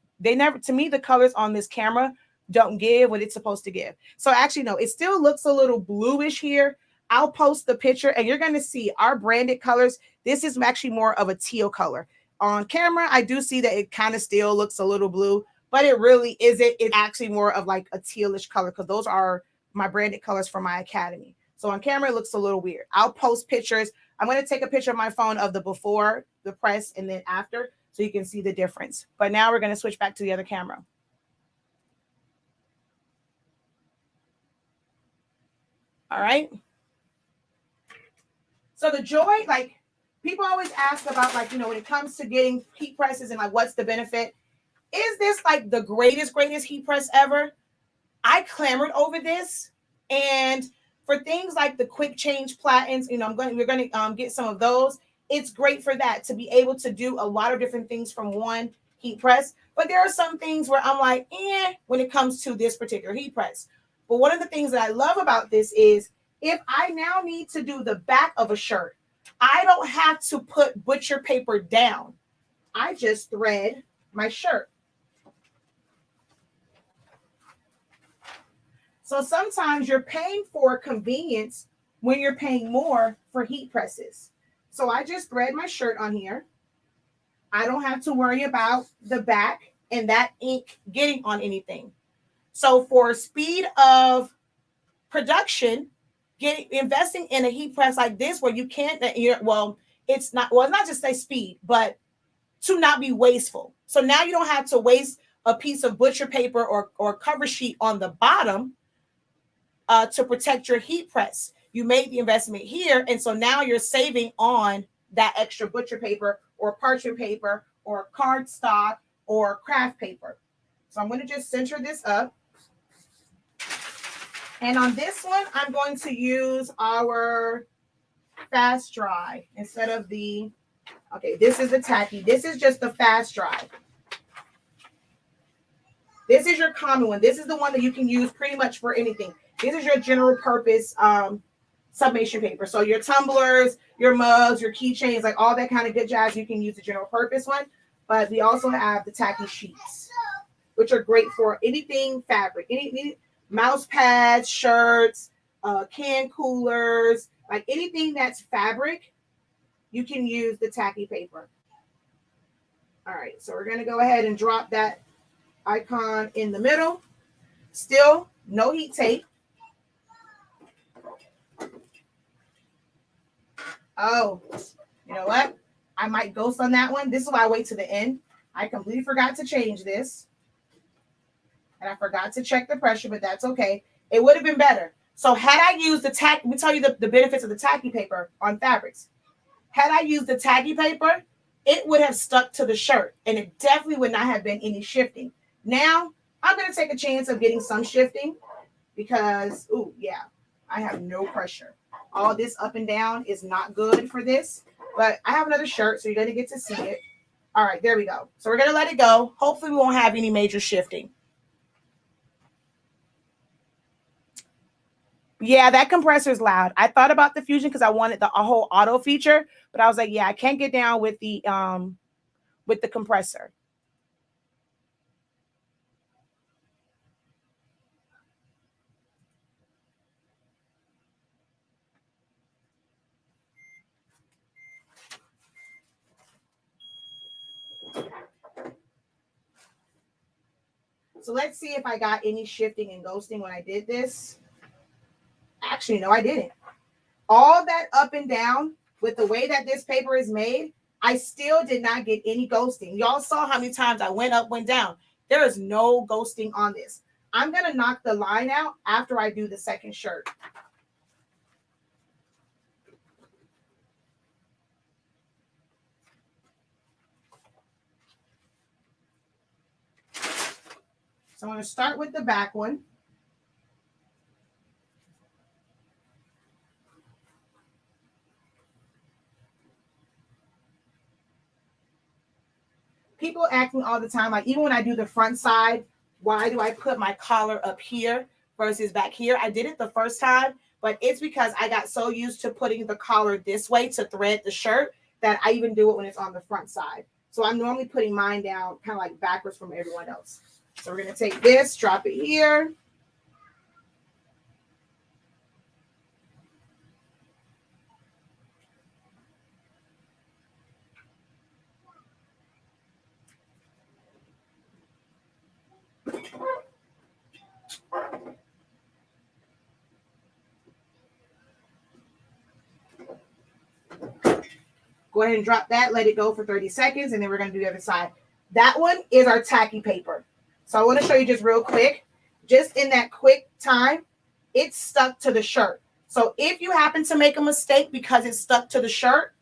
me, the colors on this camera don't give what it's supposed to give. So actually, no, it still looks a little bluish here. I'll post the picture and you're going to see our branded colors. This is actually more of a teal color. On camera, I do see that it kind of still looks a little blue, but it really isn't. It's actually more of like a tealish color because those are my branded colors for my academy. So on camera, it looks a little weird. I'll post pictures. I'm going to take a picture of my phone of the before, the press, and then after, so you can see the difference. But now we're going to switch back to the other camera. All right. So the joy, like people always ask about, like, when it comes to getting heat presses and like, what's the benefit? Is this like the greatest heat press ever? I clamored over this, and for things like the quick change platens, we're going to get some of those. It's great for that, to be able to do a lot of different things from one heat press. But there are some things where I'm like, when it comes to this particular heat press. But one of the things that I love about this is if I now need to do the back of a shirt, I don't have to put butcher paper down. I just thread my shirt. So sometimes you're paying for convenience when you're paying more for heat presses. So I just thread my shirt on here. I don't have to worry about the back and that ink getting on anything. So for speed of production, investing in a heat press like this, where you can't, it's not just say speed, but to not be wasteful. So now you don't have to waste a piece of butcher paper or cover sheet on the bottom to protect your heat press. You made the investment here, and so now you're saving on that extra butcher paper or parchment paper or cardstock or craft paper. So I'm going to just center this up. And on this one, I'm going to use our fast dry instead of this is the tacky. This is just the fast dry. This is your common one. This is the one that you can use pretty much for anything. This is your general purpose sublimation paper. So your tumblers, your mugs, your keychains, like all that kind of good jazz, you can use the general purpose one. But we also have the tacky sheets, which are great for anything fabric, any mouse pads, shirts, can coolers, like anything that's fabric, you can use the tacky paper. All right, so we're going to go ahead and drop that icon in the middle. Still no heat tape. Oh, you know what? I might ghost on that one. This is why I wait to the end. I completely forgot to change this. And I forgot to check the pressure, but that's okay. It would have been better. So had I used the tack, let me tell you the benefits of the tacky paper on fabrics. Had I used the tacky paper, it would have stuck to the shirt and it definitely would not have been any shifting. Now, I'm going to take a chance of getting some shifting because, ooh, yeah, I have no pressure. All this up and down is not good for this, but I have another shirt, so you're going to get to see it. All right, there we go. So we're going to let it go. Hopefully we won't have any major shifting. Yeah, that compressor is loud. I thought about the Fusion because I wanted the whole auto feature, but I was like, yeah, I can't get down with the compressor. So let's see if I got any shifting and ghosting when I did this. Actually, no, I didn't. All that up and down with the way that this paper is made, I still did not get any ghosting. Y'all saw how many times I went up, went down. There is no ghosting on this. I'm going to knock the line out after I do the second shirt. So I'm going to start with the back one. People ask me all the time, like even when I do the front side, why do I put my collar up here versus back here? I did it the first time, but it's because I got so used to putting the collar this way to thread the shirt that I even do it when it's on the front side. So I'm normally putting mine down kind of like backwards from everyone else. So we're going to take this, drop it here. Go ahead and drop that, let it go for 30 seconds, and then we're going to do the other side. That one is our tacky paper. So I want to show you just real quick. Just in that quick time, it's stuck to the shirt. So if you happen to make a mistake because it's stuck to the shirt,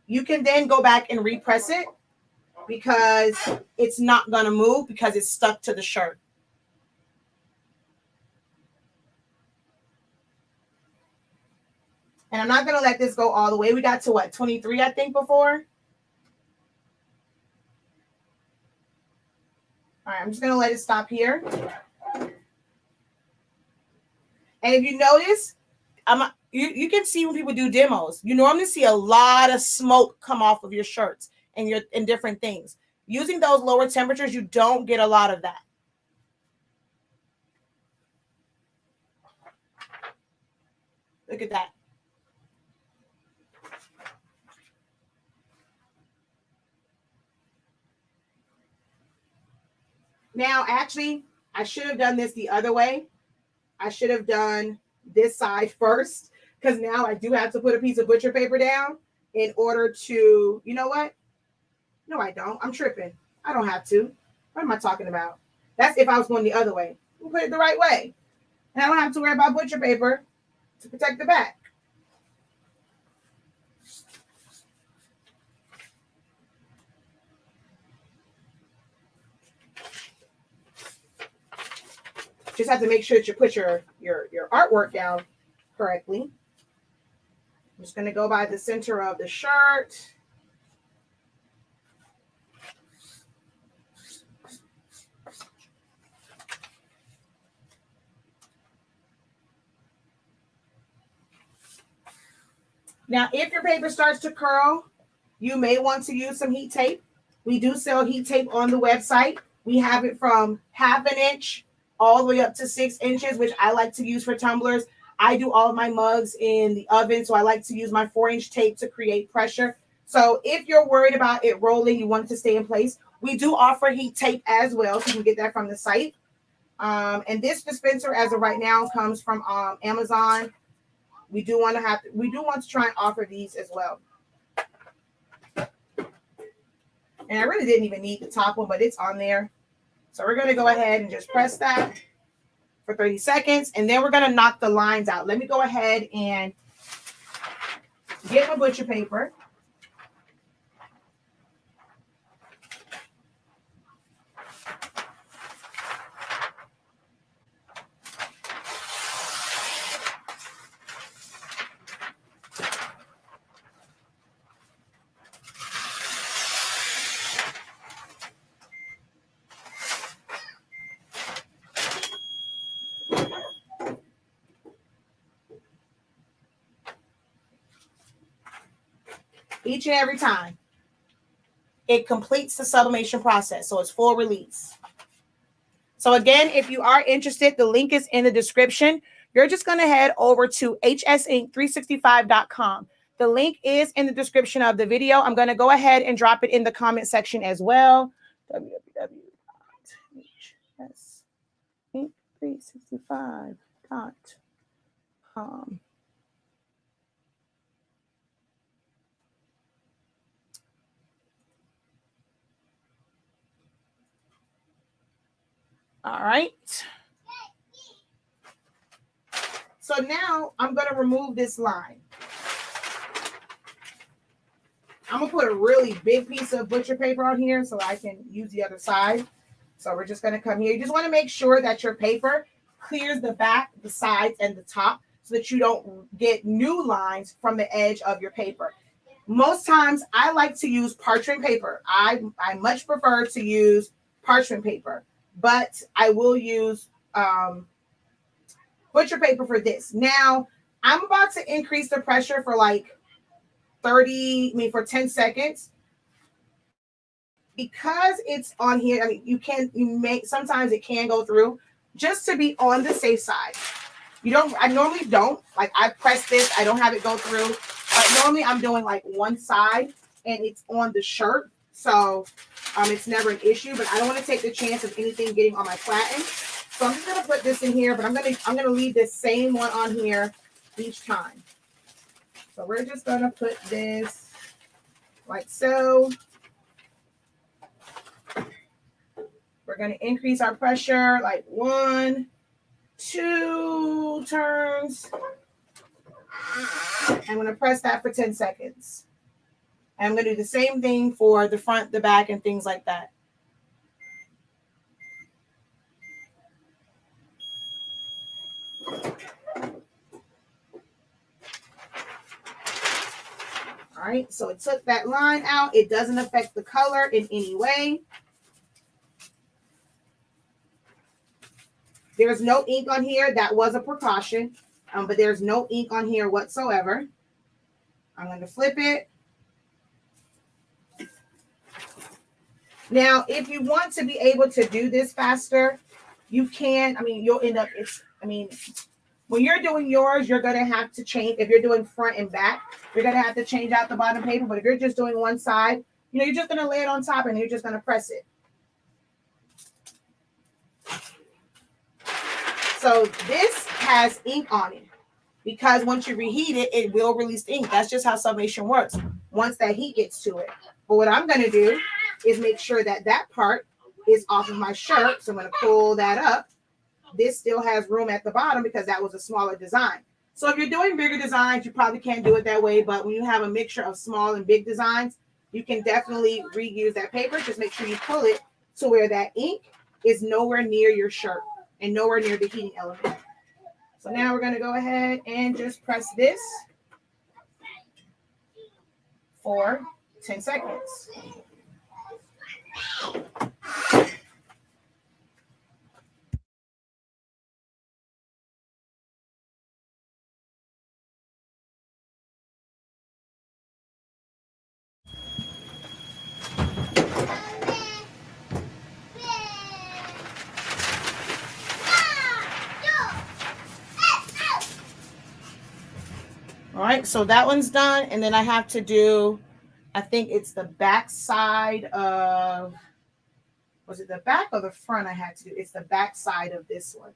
you can then go back and repress it because it's not going to move because it's stuck to the shirt. And I'm not going to let this go all the way. We got to what, 23, I think, before? All right, I'm just going to let it stop here. And if you notice, you can see when people do demos, you normally see a lot of smoke come off of your shirts and different things. Using those lower temperatures, you don't get a lot of that. Look at that. Now, actually, I should have done this the other way. I should have done this side first because now I do have to put a piece of butcher paper down in order to, you know what? No, I don't. I'm tripping. I don't have to. What am I talking about? That's if I was going the other way. We'll put it the right way. And I don't have to worry about butcher paper to protect the back. Just have to make sure that you put your artwork down correctly. I'm just going to go by the center of the shirt. Now, if your paper starts to curl, you may want to use some heat tape. We do sell heat tape on the website. We have it from 1/2 inch all the way up to 6 inches, which I like to use for tumblers. I do all of my mugs in the oven, so I like to use my 4-inch tape to create pressure. So if you're worried about it rolling, you want it to stay in place, we do offer heat tape as well, so you can get that from the site. And this dispenser, as of right now, comes from Amazon. We do want to try and offer these as well. And I really didn't even need the top one, but it's on there. So we're going to go ahead and just press that for 30 seconds. And then we're going to knock the lines out. Let me go ahead and get my butcher paper. Each and every time. It completes the sublimation process. So it's full release. So again, if you are interested, the link is in the description. You're just going to head over to hsink365.com. The link is in the description of the video. I'm going to go ahead and drop it in the comment section as well. www.hsink365.com. All right. So now I'm going to remove this line. I'm going to put a really big piece of butcher paper on here so I can use the other side. So we're just going to come here. You just want to make sure that your paper clears the back, the sides, and the top so that you don't get new lines from the edge of your paper. Most times I like to use parchment paper. I much prefer to use parchment paper, but I will use butcher paper for this. Now, I'm about to increase the pressure for like 10 seconds. Because it's on here, I mean, sometimes it can go through, just to be on the safe side. I normally don't, like I press this, I don't have it go through, but normally I'm doing like one side and it's on the shirt. So it's never an issue, but I don't want to take the chance of anything getting on my platen. So I'm just going to put this in here, but I'm going to leave this same one on here each time. So we're just going to put this like so. We're going to increase our pressure like 1, 2 turns. I'm going to press that for 10 seconds. And I'm going to do the same thing for the front, the back, and things like that. All right, so it took that line out. It doesn't affect the color in any way. There's no ink on here. That was a precaution, but there's no ink on here whatsoever. I'm going to flip it. Now, if you want to be able to do this faster, you can. I mean, you'll end up, when you're doing yours, you're going to have to change. If you're doing front and back, you're going to have to change out the bottom paper. But if you're just doing one side, you're just going to lay it on top and you're just going to press it. So this has ink on it because once you reheat it, it will release ink. That's just how sublimation works once that heat gets to it. But what I'm going to do is make sure that that part is off of my shirt. So I'm going to pull that up. This still has room at the bottom because that was a smaller design. So if you're doing bigger designs, you probably can't do it that way. But when you have a mixture of small and big designs, you can definitely reuse that paper. Just make sure you pull it to where that ink is nowhere near your shirt and nowhere near the heating element. So now we're going to go ahead and just press this for 10 seconds. All right, so that one's done. And then I have to do, I think it's the back side of, was it the back or the front I had to do? It's the back side of this one.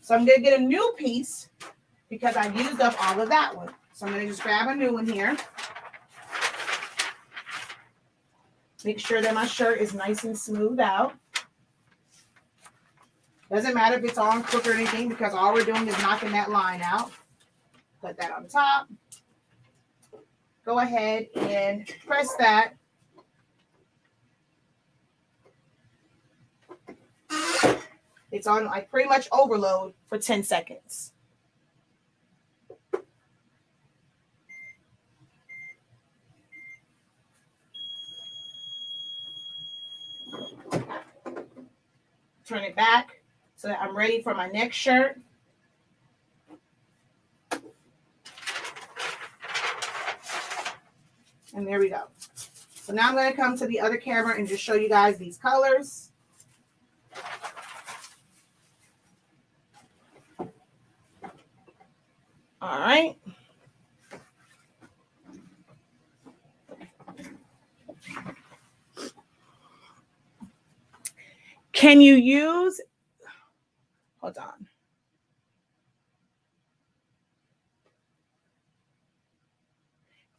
So I'm going to get a new piece because I used up all of that one. So I'm going to just grab a new one here. Make sure that my shirt is nice and smooth out. Doesn't matter if it's on crook or anything because all we're doing is knocking that line out. Put that on top. Go ahead and press that. It's on like pretty much overload for 10 seconds. Turn it back so that I'm ready for my next shirt. And there we go. So now I'm going to come to the other camera and just show you guys these colors. All right. Can you use, hold on.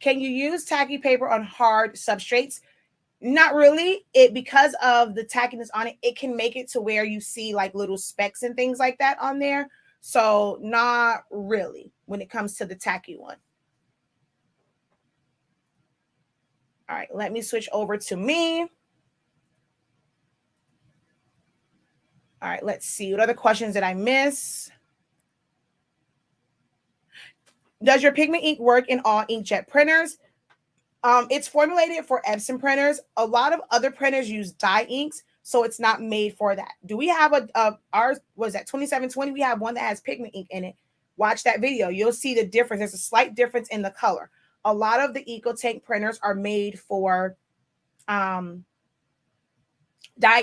Can you use tacky paper on hard substrates? Not really. Because of the tackiness on it, it can make it to where you see like little specks and things like that on there. So not really when it comes to the tacky one. All right, let me switch over to me. All right, let's see. What other questions did I miss? Does your pigment ink work in all inkjet printers? It's formulated for Epson printers. A lot of other printers use dye inks, so it's not made for that. Do we have ours was that 2720? We have one that has pigment ink in it. Watch that video. You'll see the difference. There's a slight difference in the color. A lot of the EcoTank printers are made for dye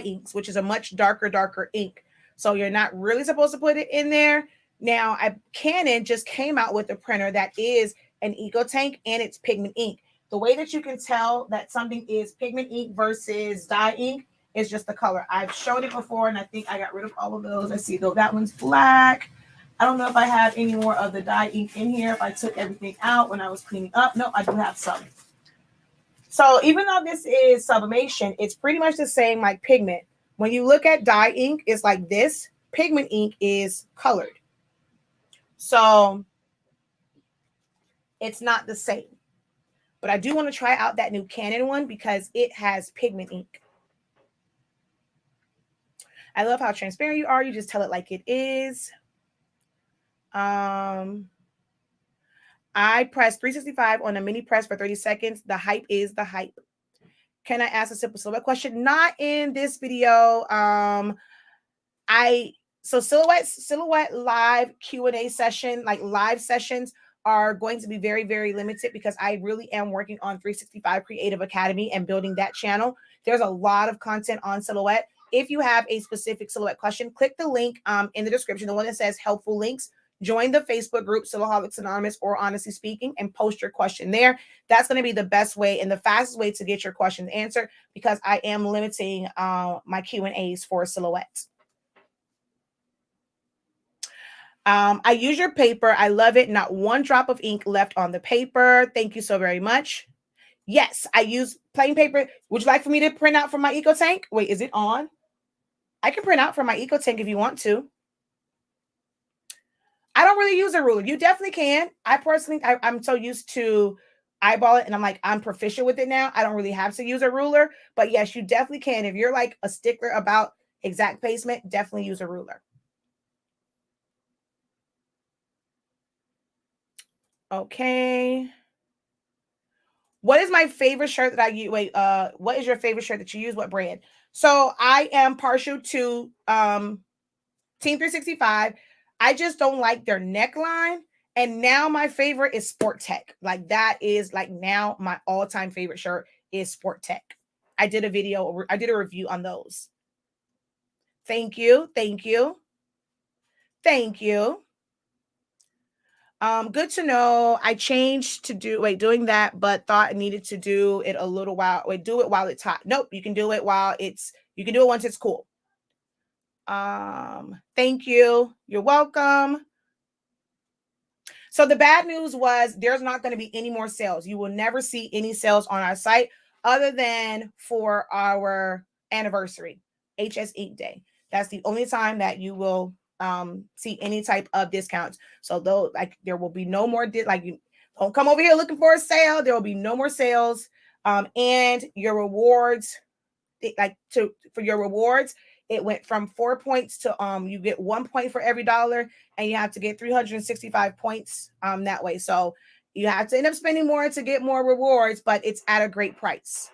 inks, which is a much darker ink. So you're not really supposed to put it in there. Now, Canon just came out with a printer that is an EcoTank and it's pigment ink. The way that you can tell that something is pigment ink versus dye ink is just the color. I've shown it before, and I think I got rid of all of those. Let's see, though, that one's black. I don't know if I have any more of the dye ink in here, if I took everything out when I was cleaning up. No, I do have some. So even though this is sublimation, it's pretty much the same like pigment. When you look at dye ink, it's like this. Pigment ink is colored. So it's not the same. But I do want to try out that new Canon one because it has pigment ink. I love how transparent you are. You just tell it like it is. I press 365 on a mini press for 30 seconds. The hype is the hype. Can I ask a simple silhouette question? Not in this video. So silhouette live Q&A session, like live sessions are going to be very, very limited because I really am working on 365 Creative Academy and building that channel. There's a lot of content on silhouette. If you have a specific silhouette question, click the link in the description, the one that says helpful links. Join the Facebook group, Silhouettes Anonymous or Honestly Speaking, and post your question there. That's going to be the best way and the fastest way to get your question answered because I am limiting my Q&As for silhouettes. I use your paper. I love it. Not one drop of ink left on the paper. Thank you so very much. Yes, I use plain paper. Would you like for me to print out from my EcoTank? Wait, is it on? I can print out from my EcoTank if you want to. I don't really use a ruler. You definitely can. I personally, I'm so used to eyeball it and I'm like, I'm proficient with it now. I don't really have to use a ruler, but yes, you definitely can. If you're like a stickler about exact placement, definitely use a ruler. Okay. What is my favorite shirt that I use? Wait, what is your favorite shirt that you use? What brand? So I am partial to Team 365. I just don't like their neckline. And now my favorite is Sport Tech. Like that is like now my all-time favorite shirt is Sport Tech. I did a review on those. Thank you. Thank you. Thank you. Good to know. I changed to doing that, but thought I needed to do it a little while. Do it while it's hot. Nope, you can do it once it's cool. Thank you. You're welcome. So the bad news was there's not going to be any more sales. You will never see any sales on our site other than for our anniversary, HS Ink Day. That's the only time that you will see any type of discounts. So though, like, there will be no more you don't come over here looking for a sale. There will be no more sales. And your rewards, for your rewards, it went from 4 points to you get 1 point for every dollar, and you have to get 365 points that way. So you have to end up spending more to get more rewards, but it's at a great price.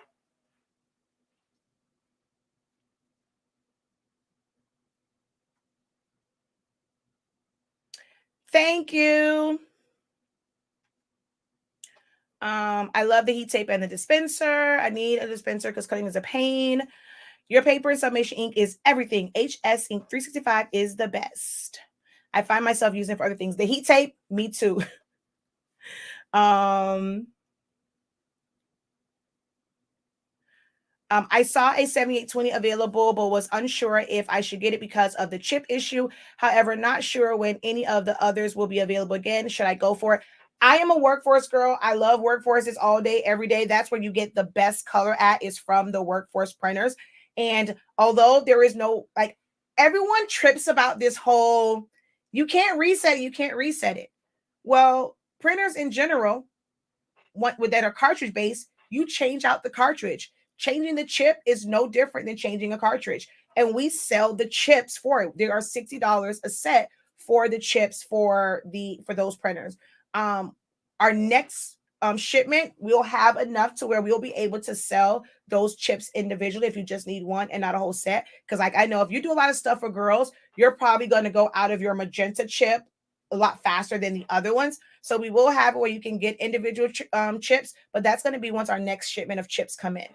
Thank you. I love the heat tape and the dispenser. I need a dispenser because cutting is a pain. Your paper and Sublimation ink is everything. HS Ink 365 is the best. I find myself using it for other things. The heat tape, me too. I saw a 7820 available, but was unsure if I should get it because of the chip issue. However, not sure when any of the others will be available again. Should I go for it? I am a workforce girl. I love workforces all day, every day. That's where you get the best color at, is from the workforce printers. And although there is no, like, everyone trips about this whole, you can't reset it. Well, printers in general, that are cartridge based, you change out the cartridge. Changing the chip is no different than changing a cartridge. And we sell the chips for it. There are $60 a set for the chips for those printers. Our next shipment, we'll have enough to where we'll be able to sell those chips individually if you just need one and not a whole set. Because, like, I know if you do a lot of stuff for girls, you're probably going to go out of your magenta chip a lot faster than the other ones. So we will have it where you can get individual chips, but that's going to be once our next shipment of chips come in.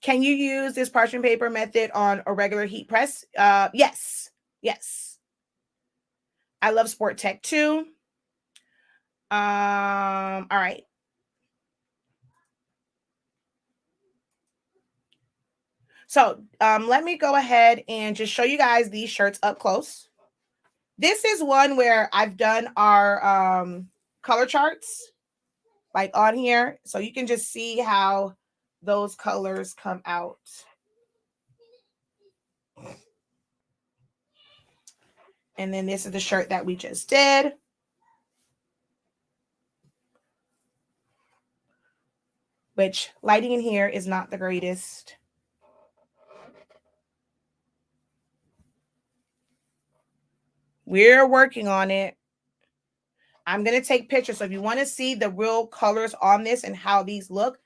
Can you use this parchment paper method on a regular heat press? Yes. I love Sport Tech too. All right. So let me go ahead and just show you guys these shirts up close. This is one where I've done our color charts, like, on here. So you can just see how those colors come out. And then this is the shirt that we just did. Which lighting in here is not the greatest. We're working on it. I'm going to take pictures. So if you want to see the real colors on this and how these look,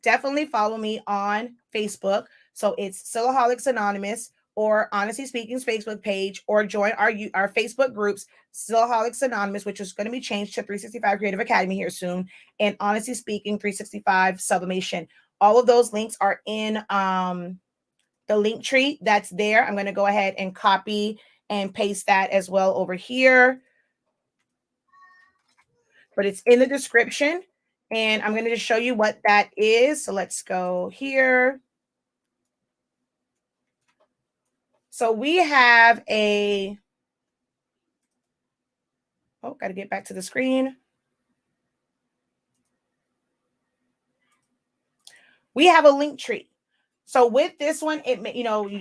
definitely follow me on Facebook. So it's Silaholics Anonymous, or Honestly Speaking's Facebook page, or join our Facebook groups, Silaholics Anonymous, which is going to be changed to 365 Creative Academy here soon, and Honestly Speaking 365 Sublimation. All of those links are in the link tree that's there. I'm going to go ahead and copy and paste that as well over here. But it's in the description, and I'm going to just show you what that is. So let's go here. So we have got to get back to the screen. We have a link tree. So with this one,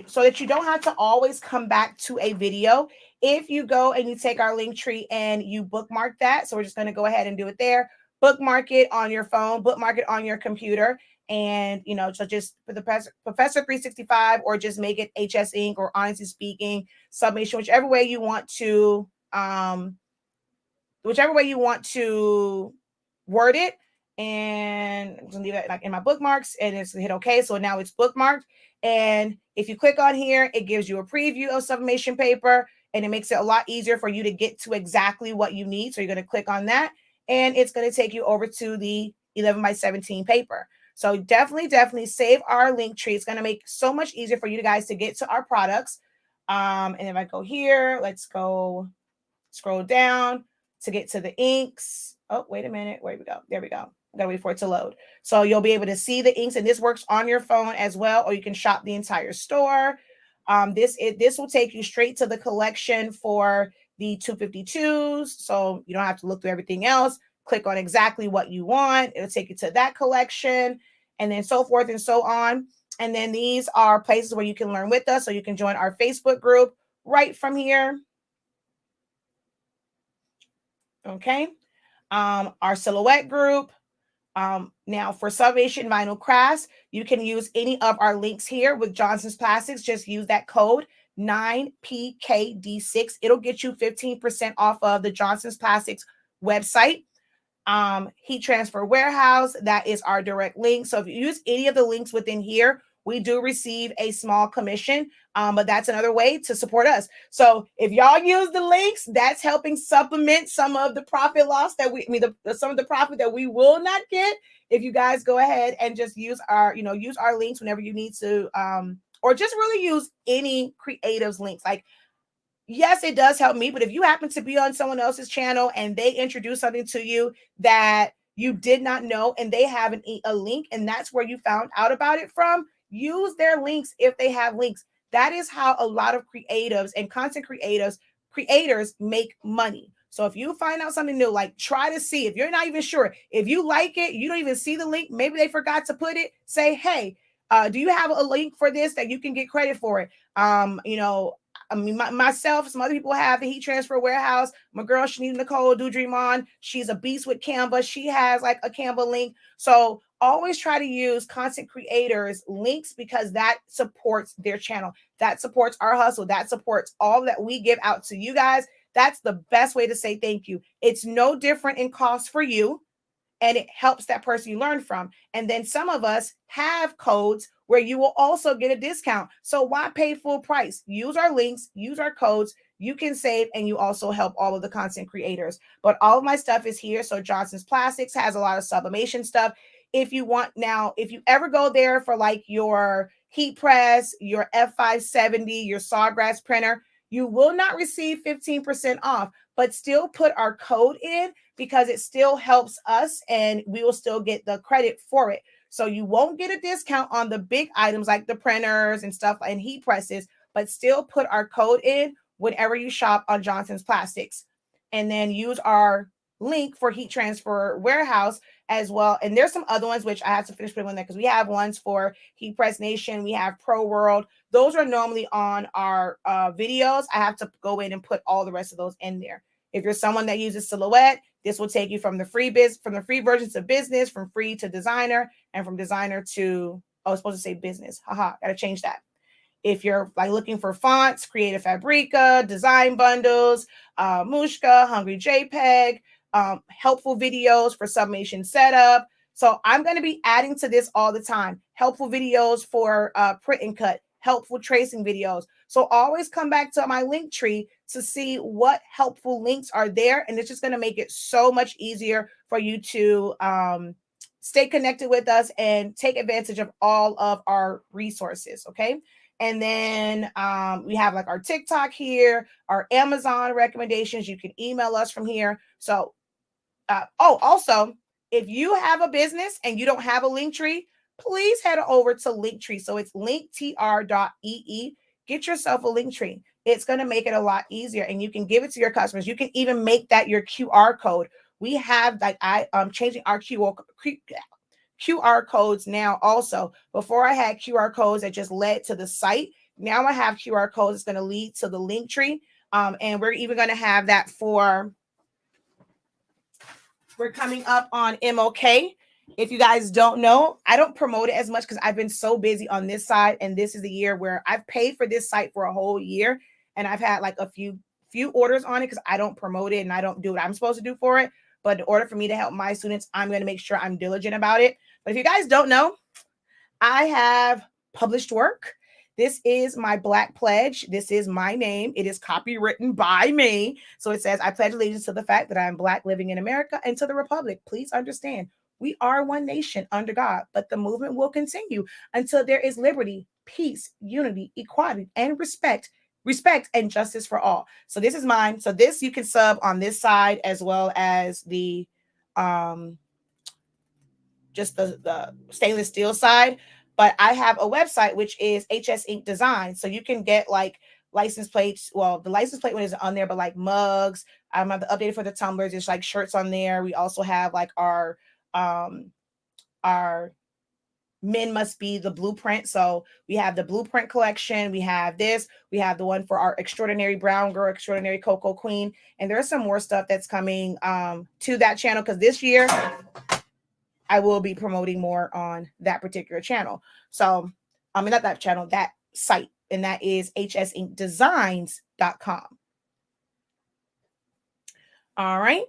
so that you don't have to always come back to a video. If you go and you take our link tree and you bookmark that, so we're just going to go ahead and do it there. Bookmark it on your phone, bookmark it on your computer, and so just for the Professor 365, or just make it HS Ink or Honestly Speaking Sublimation, whichever way you want to word it. And I'm gonna leave it like in my bookmarks, and it's hit OK. So now it's bookmarked. And if you click on here, it gives you a preview of sublimation paper, and it makes it a lot easier for you to get to exactly what you need. So you're going to click on that, and it's going to take you over to the 11x17 paper. So definitely save our link tree. It's going to make so much easier for you guys to get to our products. And if I go here, let's go scroll down. to get to the inks. Oh, wait a minute. Where we go? There we go. Gotta wait for it to load. So you'll be able to see the inks, and this works on your phone as well, or you can shop the entire store. This will take you straight to the collection for the 252s, so you don't have to look through everything else. Click on exactly what you want. It'll take you to that collection, and then so forth and so on. And then these are places where you can learn with us, so you can join our Facebook group right from here. Okay. Our silhouette group. Now for Sublimation Vinyl Crafts, you can use any of our links here with Johnson's Plastics. Just use that code 9PKD6. It'll get you 15% off of the Johnson's Plastics website. Heat Transfer Warehouse, that is our direct link. So if you use any of the links within here, we do receive a small commission, but that's another way to support us. So if y'all use the links, that's helping supplement some of the profit loss that some of the profit that we will not get if you guys go ahead and just use our links whenever you need to, or just really use any creatives links. Like, yes, it does help me, but if you happen to be on someone else's channel and they introduce something to you that you did not know and they have a link, and that's where you found out about it from, use their links if they have links. That is how a lot of creatives and content creators make money. So if you find out something new, like, try to see. If you're not even sure, if you like it, you don't even see the link, maybe they forgot to put it, say, hey, do you have a link for this that you can get credit for it? Myself, some other people have the Heat Transfer Warehouse. My girl, Shanita Nicole Do Dream On, she's a beast with Canva. She has like a Canva link. So always try to use content creators links, because that supports their channel. That supports our hustle. That supports all that we give out to you guys. That's the best way to say thank you. It's no different in cost for you, and it helps that person you learn from. And then some of us have codes where you will also get a discount. So why pay full price? Use our links, use our codes. You can save, and you also help all of the content creators. But all of my stuff is here. So Johnson's Plastics has a lot of sublimation stuff. If you ever go there for like your heat press, your F570, your Sawgrass printer, you will not receive 15% off, but still put our code in, because it still helps us and we will still get the credit for it. So you won't get a discount on the big items like the printers and stuff and heat presses, but still put our code in whenever you shop on Johnson's Plastics. And then use our link for Heat Transfer Warehouse as well. And there's some other ones which I have to finish putting on there, because we have ones for Heat Press Nation. We have Pro World. Those are normally on our videos. I have to go in and put all the rest of those in there. If you're someone that uses Silhouette, this will take you from the free version to business, from free to designer, and from designer to, I was supposed to say business. Gotta change that. If you're like looking for fonts, Creative Fabrica, design bundles, Mushka, Hungry JPEG, helpful videos for sublimation setup. So I'm going to be adding to this all the time. Helpful videos for print and cut, helpful tracing videos. So always come back to my link tree to see what helpful links are there. And it's just going to make it so much easier for you to stay connected with us and take advantage of all of our resources. Okay. And then we have like our TikTok here, our Amazon recommendations. You can email us from here. So, also, if you have a business and you don't have a link tree, please head over to Linktree. So it's linktr.ee. Get yourself a link tree. It's going to make it a lot easier, and you can give it to your customers. You can even make that your QR code. We have like changing our QR codes now also. Before I had QR codes that just led to the site. Now I have QR codes that's going to lead to the link tree. And we're even going to have that we're coming up on MLK. If you guys don't know, I don't promote it as much because I've been so busy on this side. And this is the year where I've paid for this site for a whole year. And I've had like a few orders on it because I don't promote it and I don't do what I'm supposed to do for it. But in order for me to help my students, I'm going to make sure I'm diligent about it. But if you guys don't know, I have published work. This is my Black pledge. This is my name. It is copywritten by me. So it says, I pledge allegiance to the fact that I am Black living in America and to the Republic. Please understand, we are one nation under God, but the movement will continue until there is liberty, peace, unity, equality, and respect respect and justice for all. So this is mine. So this you can sub on this side as well as the just the stainless steel side. But I have a website which is HS Ink Design. So you can get like license plates. Well, the license plate one isn't on there, but like mugs. I have the updated for the tumblers. There's like shirts on there. We also have like our Men Must Be the blueprint. So we have the blueprint collection. We have this. We have the one for our extraordinary brown girl, extraordinary cocoa queen. And there's some more stuff that's coming to that channel because this year I will be promoting more on that particular channel. So I mean, not that channel, that site. And that is hsinkdesigns.com. All right.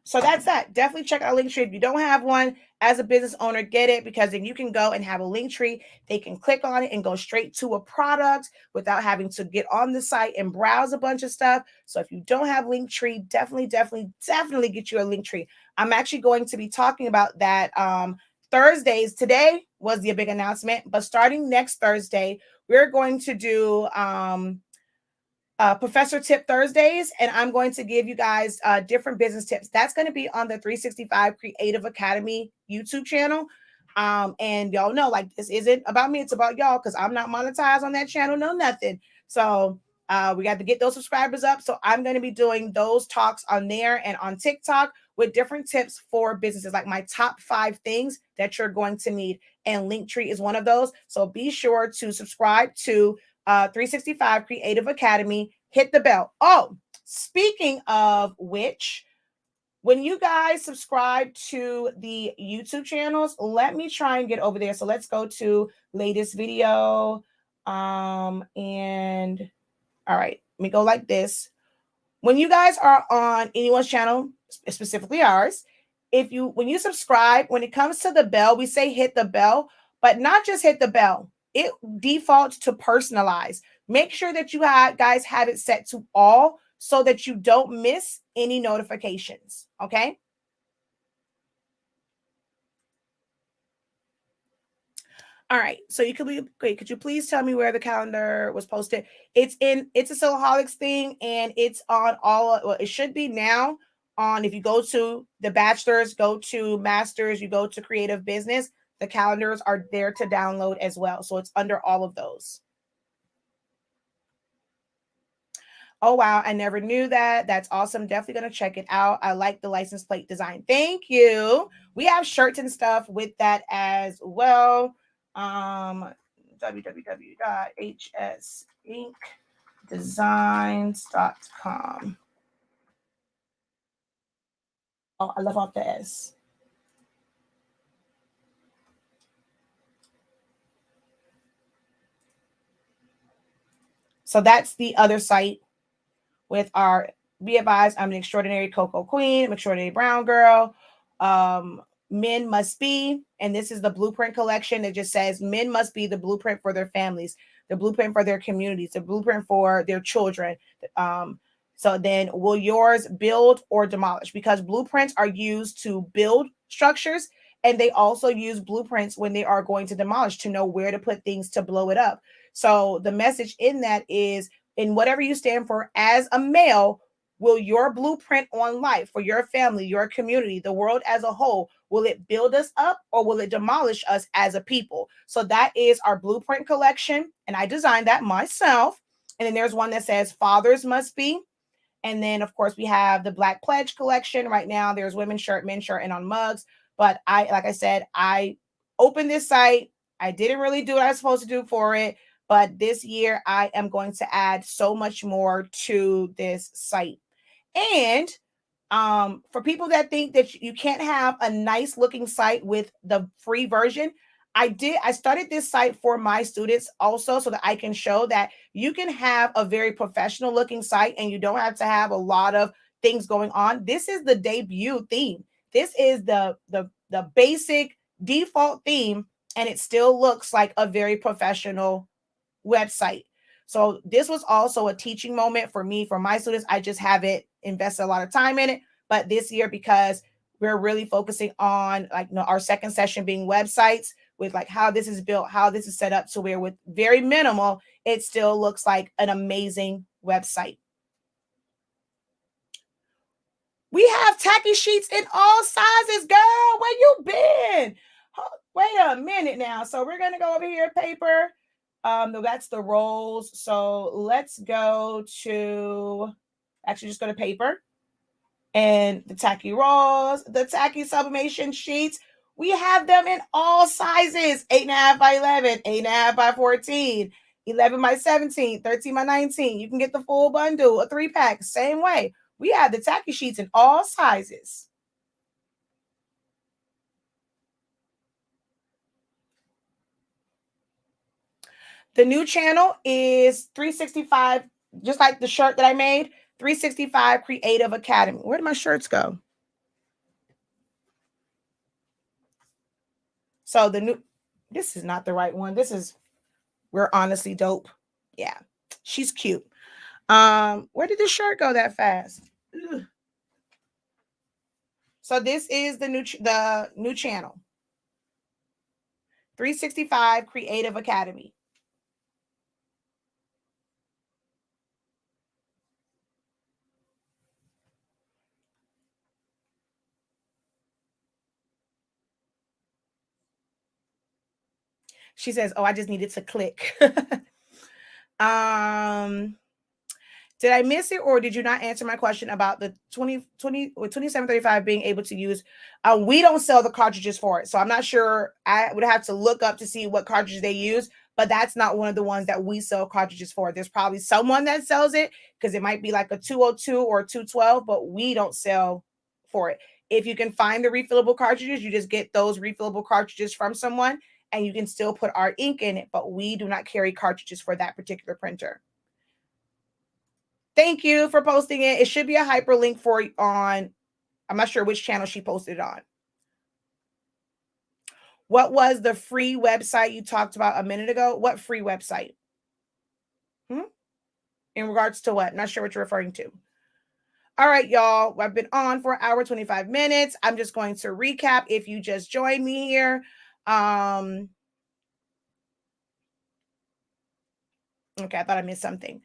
So that's that. Definitely check out a link tree. If you don't have one as a business owner, get it, because then you can go and have a link tree. They can click on it and go straight to a product without having to get on the site and browse a bunch of stuff. So if you don't have link tree, definitely get you a link tree. I'm actually going to be talking about that Thursdays. Today was the big announcement, but starting next Thursday, we're going to do Professor Tip Thursdays, and I'm going to give you guys different business tips. That's going to be on the 365 Creative Academy YouTube channel. And y'all know, like, this isn't about me, it's about y'all, because I'm not monetized on that channel, no nothing. So we got to get those subscribers up. So I'm going to be doing those talks on there and on TikTok with different tips for businesses, like my top 5 things that you're going to need. And Linktree is one of those. So be sure to subscribe to 365 Creative Academy. Hit the bell. Oh, speaking of which, when you guys subscribe to the YouTube channels, let me try and get over there. So let's go to latest video. And all right, let me go like this. When you guys are on anyone's channel, specifically ours, when you subscribe, when it comes to the bell, we say hit the bell, but not just hit the bell. It defaults to personalize. Make sure that you guys have it set to all so that you don't miss any notifications. Okay. All right. So you could be great. Could you please tell me where the calendar was posted? It's a Sillaholics thing, and it's on well, it should be now on, if you go to the bachelor's, go to master's, you go to creative business, the calendars are there to download as well. So it's under all of those. Oh, wow. I never knew that. That's awesome. Definitely going to check it out. I like the license plate design. Thank you. We have shirts and stuff with that as well. www.hsinkdesigns.com. Oh, I love off the S. So that's the other site with our Be Advised, I'm an extraordinary cocoa queen, I'm an extraordinary brown girl. Men Must Be, and this is the blueprint collection. It just says men must be the blueprint for their families, the blueprint for their communities, the blueprint for their children. So then, will yours build or demolish? Because blueprints are used to build structures, and they also use blueprints when they are going to demolish, to know where to put things to blow it up. So the message in that is, in whatever you stand for as a male, will your blueprint on life for your family, your community, the world as a whole, will it build us up or will it demolish us as a people? So that is our blueprint collection. And I designed that myself. And then there's one that says Fathers Must Be. And then, of course, we have the Black Pledge collection. Right now, there's women's shirt, men's shirt, and on mugs. But like I said, I opened this site. I didn't really do what I was supposed to do for it. But this year, I am going to add so much more to this site. And for people that think that you can't have a nice looking site with the free version, I started this site for my students also, so that I can show that you can have a very professional looking site and you don't have to have a lot of things going on. This is the debut theme. This is the basic default theme, and it still looks like a very professional website. So this was also a teaching moment for me, for my students. I just haven't invested a lot of time in it. But this year, because we're really focusing on, like, our second session being websites, with like how this is built, how this is set up to where with very minimal, it still looks like an amazing website. We have tacky sheets in all sizes, girl. Where you been? Wait a minute now. So we're gonna go over here, paper. No, that's the rolls. So let's go to actually just go to paper and the tacky rolls, the tacky sublimation sheets. We have them in all sizes: 8.5 by 11, 8.5 by 14, 11 by 17, 13 by 19. You can get the full bundle, a 3-pack, same way. We have the tacky sheets in all sizes. The new channel is 365, just like the shirt that I made, 365 Creative Academy. Where did my shirts go? So this is not the right one. We're honestly dope. Yeah, she's cute. Where did the shirt go that fast? Ugh. So this is the new channel, 365 Creative Academy. She says, "Oh, I just needed to click." Did I miss it, or did you not answer my question about the 2020 or 2735 being able to use? We don't sell the cartridges for it, so I'm not sure. I would have to look up to see what cartridges they use, but that's not one of the ones that we sell cartridges for. There's probably someone that sells it because it might be like a 202 or a 212, but we don't sell for it. If you can find the refillable cartridges, you just get those refillable cartridges from someone, and you can still put our ink in it, but we do not carry cartridges for that particular printer. Thank you for posting it. It should be a hyperlink for on, I'm not sure which channel she posted it on. What was the free website you talked about a minute ago? What free website? In regards to what? Not sure what you're referring to. All right, y'all. I've been on for an hour, 25 minutes. I'm just going to recap if you just joined me here. Okay, I thought I missed something.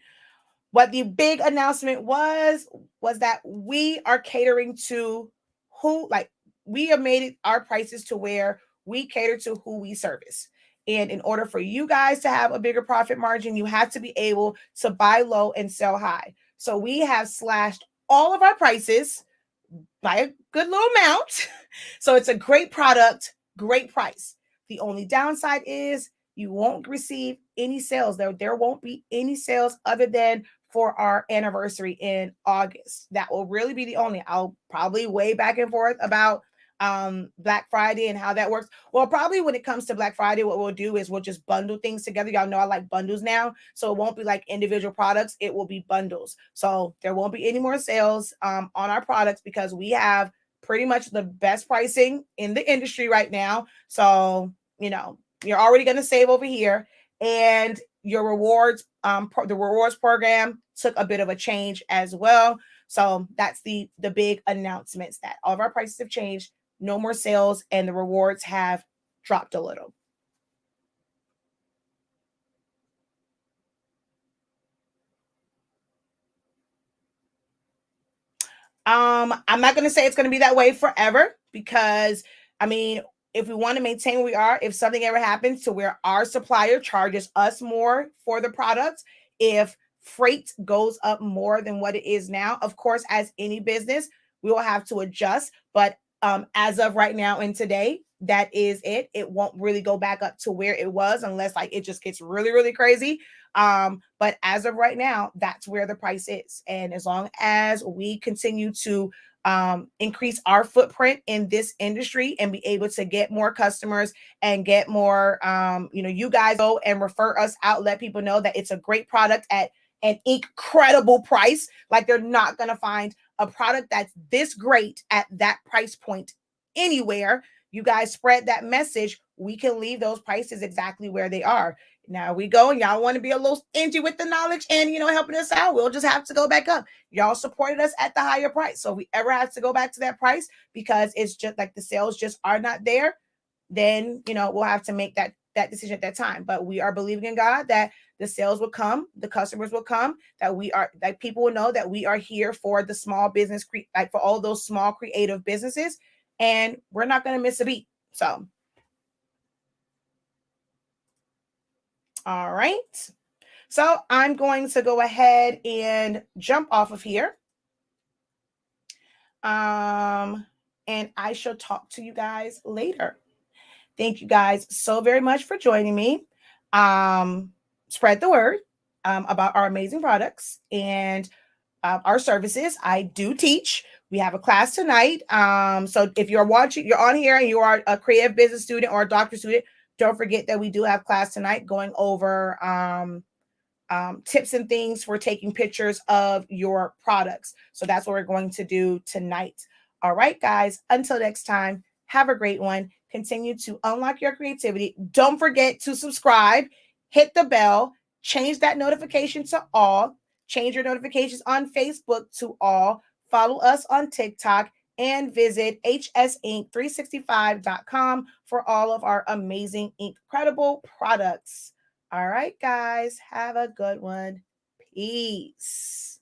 What the big announcement was that we are catering to who, like, we have made it our prices to where we cater to who we service. And in order for you guys to have a bigger profit margin, you have to be able to buy low and sell high. So we have slashed all of our prices by a good little amount. So it's a great product, great price. The only downside is you won't receive any sales. There won't be any sales other than for our anniversary in August. That will really be the only. I'll probably way back and forth about Black Friday and how that works. Well, probably when it comes to Black Friday, what we'll do is we'll just bundle things together. Y'all know I like bundles now, so it won't be like individual products, it will be bundles. So there won't be any more sales on our products because we have pretty much the best pricing in the industry right now. So you're already going to save over here, and your rewards the rewards program took a bit of a change as well. So that's the big announcements, that all of our prices have changed, no more sales, and the rewards have dropped a little. I'm not going to say it's going to be that way forever because, I mean, if we want to maintain where we are, if something ever happens to where our supplier charges us more for the products, if freight goes up more than what it is now, of course, as any business, we will have to adjust. But as of right now and today, that is it. It won't really go back up to where it was unless like it just gets really, really crazy. But as of right now, that's where the price is. And as long as we continue to increase our footprint in this industry and be able to get more customers and get more, you guys go and refer us out, let people know that it's a great product at an incredible price. Like they're not going to find a product that's this great at that price point anywhere. You guys spread that message. We can leave those prices exactly where they are. Now we go and y'all want to be a little stingy with the knowledge and, helping us out. We'll just have to go back up. Y'all supported us at the higher price. So if we ever have to go back to that price because it's just like the sales just are not there, then, we'll have to make that decision at that time. But we are believing in God that the sales will come, the customers will come, that people will know that we are here for the small business, like for all those small creative businesses, and we're not going to miss a beat. So, all right. So I'm going to go ahead and jump off of here. And I shall talk to you guys later. Thank you guys so very much for joining me. Spread the word about our amazing products and our services. I do teach. We have a class tonight. So if you're watching, you're on here and you are a creative business student or a doctor student, don't forget that we do have class tonight going over tips and things for taking pictures of your products. So that's what we're going to do tonight. All right, guys, until next time, have a great one. Continue to unlock your creativity. Don't forget to subscribe, hit the bell, change that notification to all, change your notifications on Facebook to all, follow us on TikTok, and visit hsink365.com for all of our amazing, incredible products. All right, guys, have a good one. Peace.